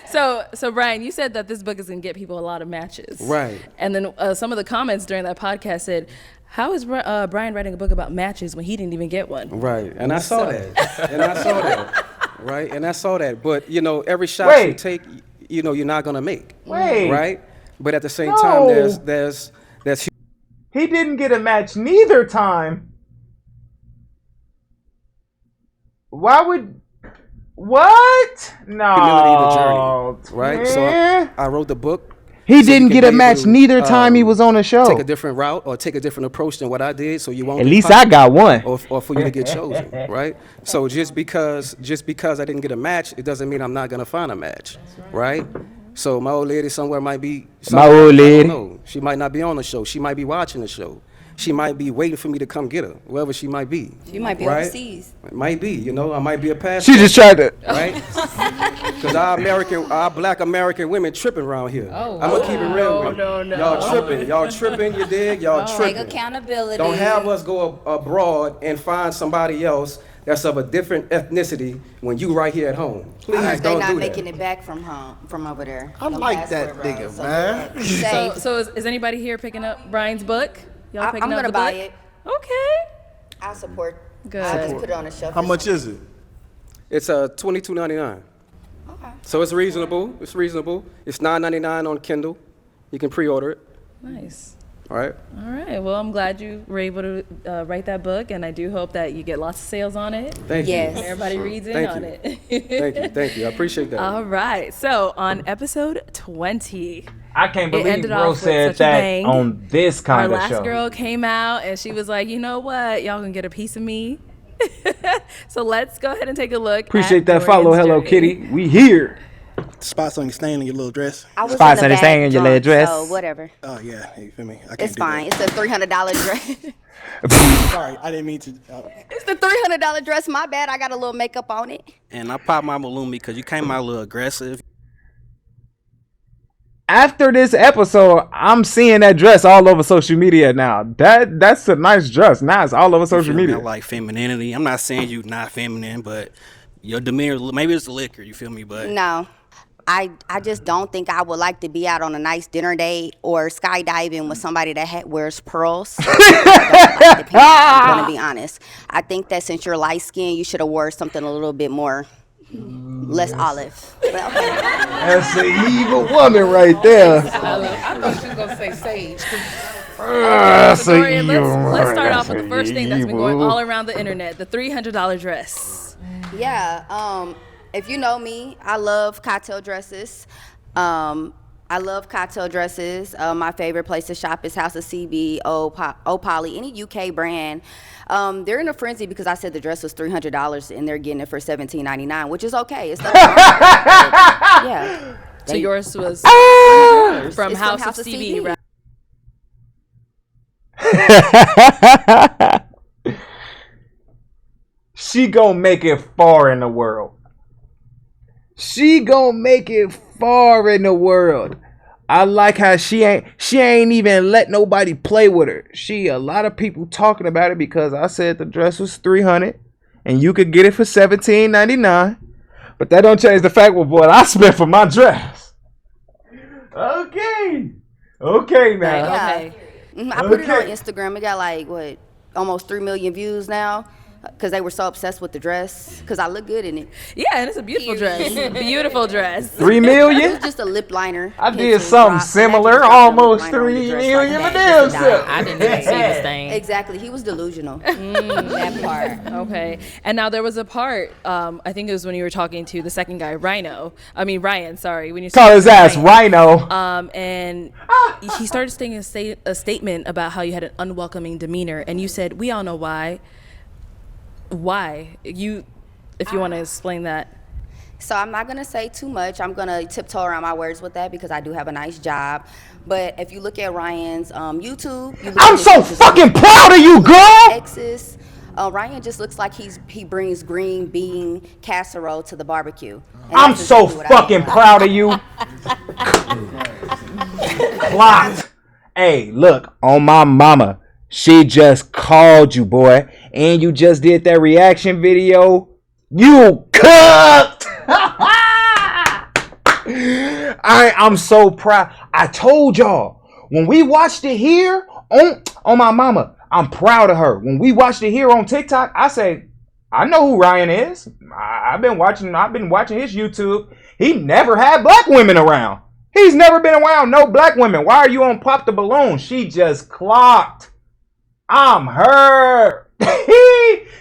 So Brian, you said that this book is gonna get people a lot of matches, Right. And then some of the comments during that podcast said, "How is Brian writing a book about matches when he didn't even get one?" Right, and I saw that. And I saw that. Right, and I saw that. But, every shot you Wait. take, you're not going to make. Wait. Right? But at the same No. time, there's He didn't get a match neither time. Why would... What? No. humility of the journey. Right? So man. I wrote the book. He so you didn't can get a be match able to, neither time he was on the show. Take a different route or take a different approach than what I did, so you won't. At get least popped I got one. Or for you to get chosen, right? So just because I didn't get a match, it doesn't mean I'm not gonna find a match, right? So my old lady somewhere might be. My old lady. I don't know. She might not be on the show. She might be watching the show. She might be waiting for me to come get her, wherever she might be. She might be right? overseas. It might be, I might be a pastor. She just tried to... Right? Because our black American women tripping around here. Oh, I'm gonna keep it real with you. No. Y'all tripping, you dig? Y'all Take tripping. accountability. Don't have us go abroad and find somebody else that's of a different ethnicity when you right here at home. Please They're don't not do making that. it back from over there. I like that nigga, man. So is anybody here picking up Brian's book? Y'all picking I'm up gonna the buy book? it. Okay. I support. Good. I'll just put it on the shelf. How much is it? It's $22.99. Okay. So it's reasonable. It's $9.99 on Kindle. You can pre-order it. Nice. All right. All right. Well, I'm glad you were able to write that book, and I do hope that you get lots of sales on it. Thank you. And everybody reads in Thank on you. it. Thank you. I appreciate that. All right. So on episode 20, I can't it believe ended bro off with said such a that bang. on this kind Our of last show. girl came out, and she was like, "You know what? Y'all can get a piece of me." So let's go ahead and take a look. Appreciate at that follow, Dorian's Hello journey. Kitty. We here. Spots on your stain in your little dress. I was Spots in on the the stain back in your drunk, little dress. So whatever. Oh yeah, you feel me? I can't It's do fine. It's a $300 dress. That. Sorry, I didn't mean to. It's the $300 dress. My bad. I got a little makeup on it. And I popped my balloon because you came out a little aggressive. After this episode, I'm seeing that dress all over social media now. That's a nice dress. Now it's all over You social feel me? media. I like femininity. I'm not saying you not feminine, but your demeanor, maybe it's the liquor, you feel me? But No. I just don't think I would like to be out on a nice dinner date or skydiving with somebody that wears pearls. I don't like the pants, I'm going to be honest. I think that since you're light skinned, you should have wore something a little bit more, less olive. But okay. That's an evil woman right there. I thought she was going to say sage. That's So an Dorian, evil let's woman. start off That's with the an first thing that's been evil. going all around the internet, the $300 dress. Yeah, if you know me, I love cocktail dresses. My favorite place to shop is House of CB, O'Poly, any UK brand. They're in a frenzy because I said the dress was $300 and they're getting it for $17.99, which is okay. It's yeah. So yours was It's from House of CB, right? She gonna make it far in the world. She gonna make it far in the world. I like how she ain't even let nobody play with her. A lot of people talking about it because I said the dress was $300 and you could get it for $17.99. But that don't change the fact of what I spent for my dress. Okay now. Yeah. I put it on Instagram. It got almost 3 million views now. because they were so obsessed with the dress, because I look good in it. Yeah, and it's a beautiful dress. Beautiful dress. 3 It million? was just a lip liner. I did something similar, almost 3 million. But damn, I didn't even see this thing. Exactly, he was delusional. That part. Okay. And now there was a part, I think it was when you were talking to the second guy, Ryan, sorry. When you call his ass Rhino. And he started saying a statement about how you had an unwelcoming demeanor, and you said, we all know why. Why? If you want to explain that. So I'm not going to say too much. I'm going to tiptoe around my words with that because I do have a nice job. But if you look at Ryan's YouTube, I'm so fucking proud of you, girl. Exes, Ryan just looks like he brings green bean casserole to the barbecue. I'm so fucking proud of you. Clocked. Hey, look, on my mama, she just called you, boy, and you just did that reaction video. You cooked. I'm so proud. I told y'all when we watched it here on my mama, I'm proud of her. When we watched it here on TikTok, I say, I know who Ryan is. I've been watching his YouTube. He never had black women around. He's never been around no black women. Why are you on Pop the Balloon? She just clocked. I'm her.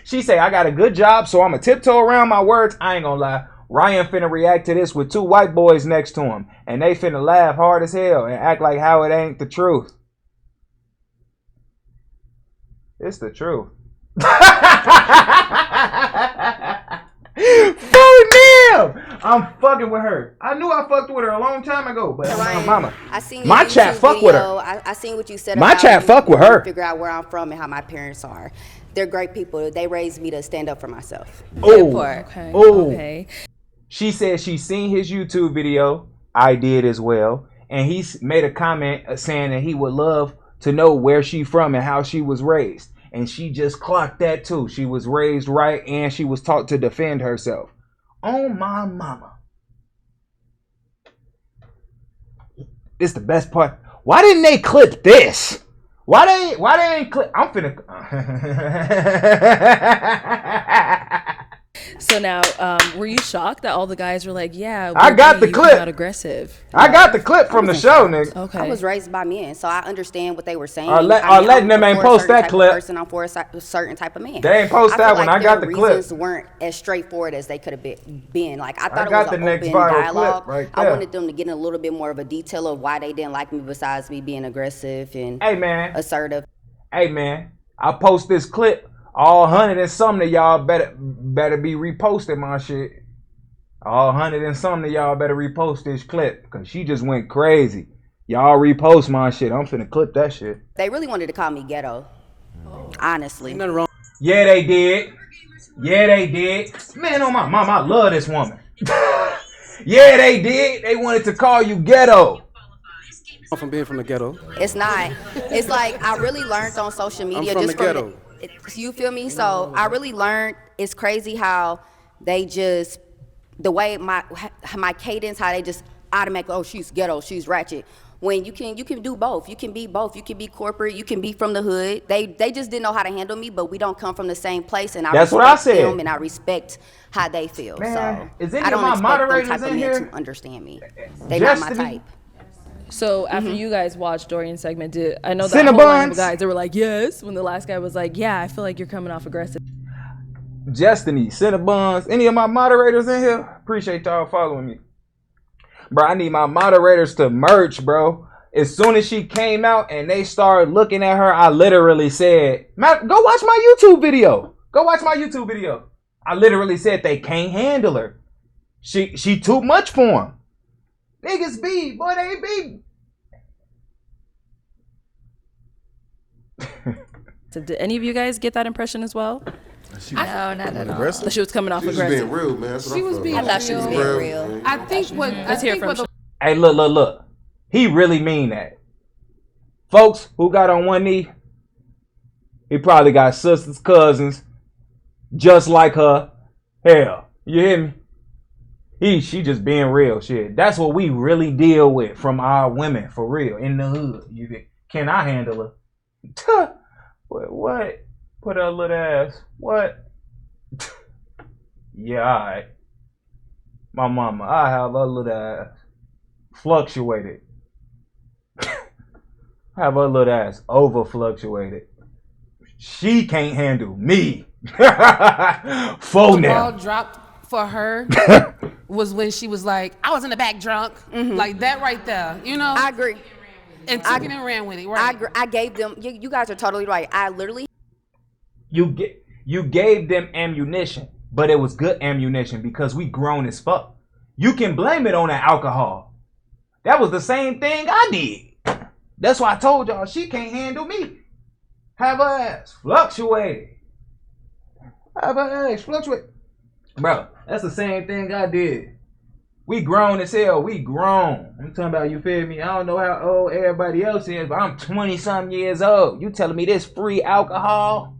She say, I got a good job, so I'm going to tiptoe around my words. I ain't going to lie. Ryan finna react to this with 2 white boys next to him. And they finna laugh hard as hell and act like how it ain't the truth. It's the truth. Fuck them! I'm fucking with her. I knew I fucked with her a long time ago, but my mama. I seen my chat fuck with her. I seen what you said. My about chat fuck with her. Figure out where I'm from and how my parents are. They're great people. They raised me to stand up for myself. Oh, okay. Oh. Okay. She said she seen his YouTube video. I did as well, and he made a comment saying that he would love to know where she from and how she was raised. And she just clocked that too. She was raised right and she was taught to defend herself. Oh my mama. It's the best part. Why didn't they clip this? Why they ain't clip? I'm finna. So now, were you shocked that all the guys were like, yeah, I got the clip. Not aggressive. I got the clip from the show, nigga. Okay. I was raised by men, so I understand what they were saying. Letting them ain't post that clip. I'm for a certain type of man. They ain't post that one. I got the clip. Reasons weren't as straightforward as they could have been. Like I thought I it was an open dialogue. Right I wanted them to get in a little bit more of a detail of why they didn't like me, besides me being aggressive and assertive. Hey man, I post this clip. All 100 and something of y'all better be reposting my shit. All 100 and something of y'all better repost this clip, because she just went crazy. Y'all repost my shit. I'm finna clip that shit. They really wanted to call me ghetto. Honestly. Ain't nothing wrong. Yeah, they did. Yeah, they did. Man, oh my mom, I love this woman. Yeah, they did. They wanted to call you ghetto. From being from the ghetto. It's not. It's like I really learned on social media. I'm from just the ghetto. You feel me? So I really learned. It's crazy how they just, the way my cadence, how they just automatically, oh, she's ghetto, she's ratchet. When you can do both. You can be both. You can be corporate. You can be from the hood. They just didn't know how to handle me, but we don't come from the same place. And That's what I said. Them and I respect how they feel. Man, so is any I don't of my expect moderators them type in of here men to understand me. They not my type. So after you guys watched Dorian's segment, I know that whole line of guys, they were like, yes, when the last guy was like, yeah, I feel like you're coming off aggressive. Destiny, Cinnabons, any of my moderators in here? Appreciate y'all following me. Bro, I need my moderators to merch, bro. As soon as she came out and they started looking at her, I literally said, go watch my YouTube video. Go watch my YouTube video. I literally said they can't handle her. She too much for them. Niggas be, boy, they be. So did any of you guys get that impression as well? No, not at all. That she was coming off She was aggressive. being real, man. That's what She was being I thought she was being real. I think what Let's hear from Hey, look. He really mean that. Folks who got on one knee, he probably got sisters, cousins, just like her. Hell, you hear me? She just being real shit. That's what we really deal with from our women, for real, in the hood. You get, can I handle her? What? Put her little ass. What? Yeah, alright. My mama, I have a little ass fluctuated. I have a little ass over fluctuated. She can't handle me. The ball dropped for her was when she was like, I was in the back drunk. Like that right there. You know? I agree. And took it and ran with it. Right. I gave them, you guys are totally right. I literally. You gave them ammunition, but it was good ammunition because we grown as fuck. You can blame it on the alcohol. That was the same thing I did. That's why I told y'all she can't handle me. Have her ass fluctuate. Have her ass fluctuate. Bro, that's the same thing I did. We grown as hell. We grown. I'm talking about, you feel me? I don't know how old everybody else is, but I'm 20-something years old. You telling me this free alcohol?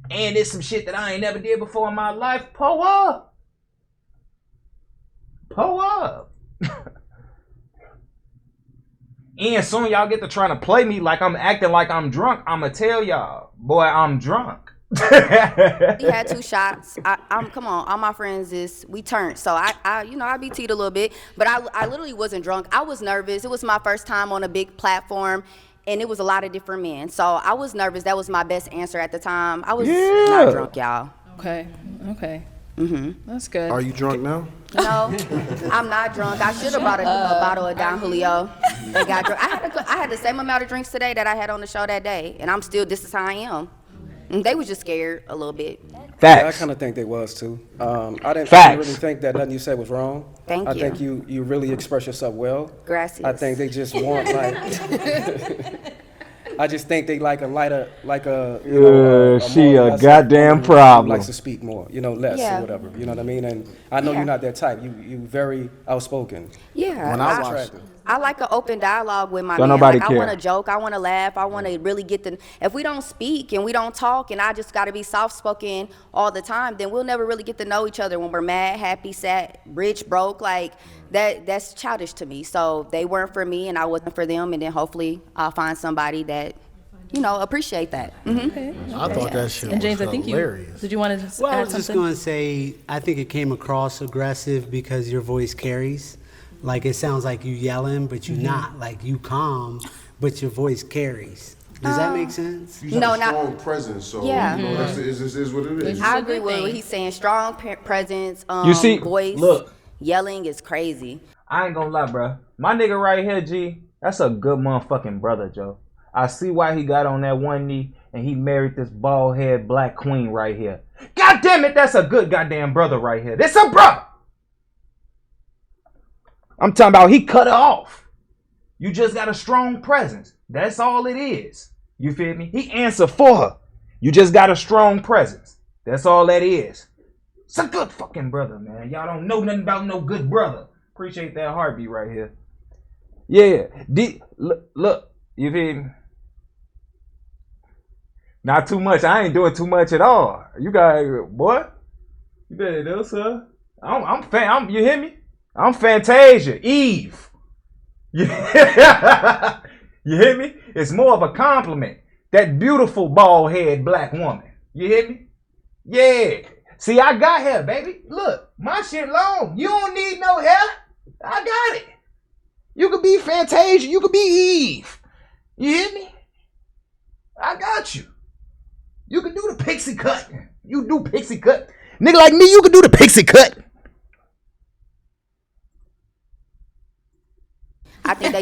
And it's some shit that I ain't never did before in my life? Pull up. Pull up. And soon y'all get to trying to play me like I'm acting like I'm drunk. I'ma tell y'all, boy, I'm drunk. He had 2 shots. I'm come on, all my friends we turned. So I be teed a little bit, but I literally wasn't drunk. I was nervous. It was my first time on a big platform, and it was a lot of different men. So I was nervous. That was my best answer at the time. I was not drunk, y'all. Okay. That's good. Are you drunk now? No, I'm not drunk. I should have brought a bottle of Don Julio and got drunk. I had the same amount of drinks today that I had on the show that day, and this is how I am. And they was just scared a little bit. Facts. Yeah, I kind of think they was too. I didn't really think that nothing you said was wrong. Thank you. I think you really express yourself well. Gracias. I think they just want like. I just think they like a lighter, like a. You know, she more, a goddamn problem. Likes to speak more, less or whatever. You know what I mean? And I know you're not that type. You very outspoken. Yeah. When I like an open dialogue with my Don't man. nobody Like, care. I want to joke. I want to laugh. I want to really if we don't speak and we don't talk and I just got to be soft-spoken all the time, then we'll never really get to know each other when we're mad, happy, sad, rich, broke. Like, that's childish to me. So they weren't for me and I wasn't for them. And then hopefully I'll find somebody that, appreciate that. Okay. I thought that shit And James, was I think hilarious. Did you want to Well, I add was just something? going to say, I think it came across aggressive because your voice carries. Like, it sounds like you yelling, but you're not. Like, you calm, but your voice carries. Does that make sense? You have a strong presence, so that's is what it is. I agree with what he's saying. Strong presence, You see, voice, look. yelling is crazy. I ain't gonna lie, bro. My nigga right here, G, that's a good motherfucking brother, Joe. I see why he got on that one knee and he married this bald head black queen right here. God damn it, that's a good goddamn brother right here. This a brother. I'm talking about he cut her off. You just got a strong presence. That's all it is. You feel me? He answered for her. You just got a strong presence. That's all that is. It's a good fucking brother, man. Y'all don't know nothing about no good brother. Appreciate that heartbeat right here. Yeah. Look, you feel me? Not too much. I ain't doing too much at all. You guys, boy. You better know, sir. You hear me? I'm Fantasia, Eve. You hear me? It's more of a compliment. That beautiful bald head black woman. You hear me? Yeah. See, I got hair, baby. Look, my shit long. You don't need no hair. I got it. You could be Fantasia. You could be Eve. You hear me? I got you. You can do the pixie cut. You do pixie cut. Nigga like me, you can do the pixie cut. I think they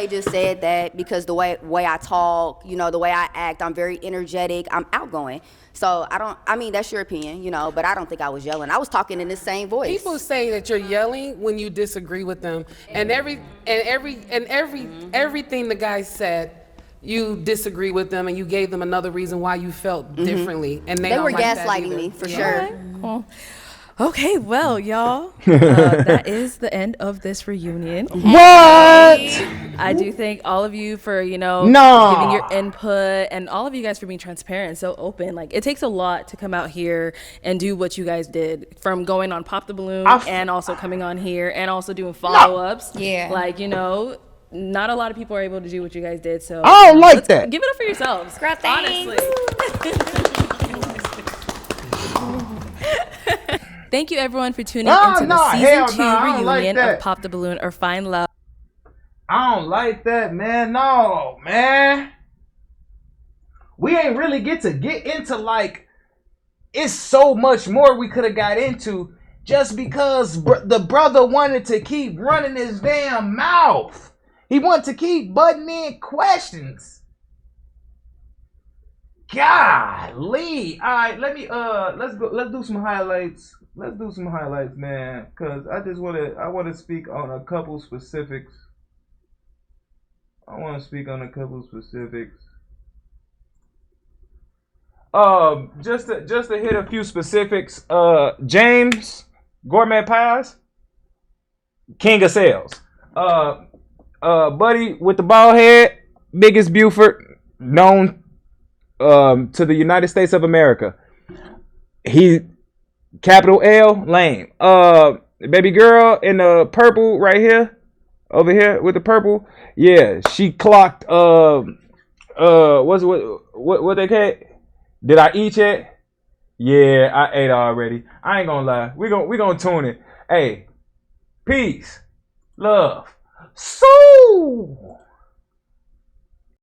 just said that because the way I talk, the way I act, I'm very energetic, I'm outgoing. So that's your opinion, but I don't think I was yelling. I was talking in the same voice. People say that you're yelling when you disagree with them, and everything the guy said, you disagree with them, and you gave them another reason why you felt differently, and they were don't like gaslighting me for sure. Well, okay, well, y'all, that is the end of this reunion. What? I do thank all of you for, giving your input, and all of you guys for being transparent and so open. Like, it takes a lot to come out here and do what you guys did, from going on Pop the Balloon and also coming on here and also doing follow-ups. Yeah. Like, not a lot of people are able to do what you guys did, so I don't like that. Give it up for yourselves. Girl, thanks. Honestly. Thank you everyone for tuning into the season 2 reunion like of Pop the Balloon or Find Love. I don't like that, man. No, man. We ain't really get into like, it's so much more we could have got into just because the brother wanted to keep running his damn mouth. He wanted to keep butting in questions. Golly. All right, let's do some highlights. Let's do some highlights, man, cuz I want to speak on a couple specifics. Just to hit a few specifics. James Gourmet Pies, King of Sales. Buddy with the bald head, biggest Buford known to the United States of America. He capital L lame. Baby girl in the purple right here, over here with the purple. Yeah, she clocked. What they call? Did I eat yet? Yeah, I ate already. I ain't gonna lie. We gonna tune it. Hey, peace, love, soul.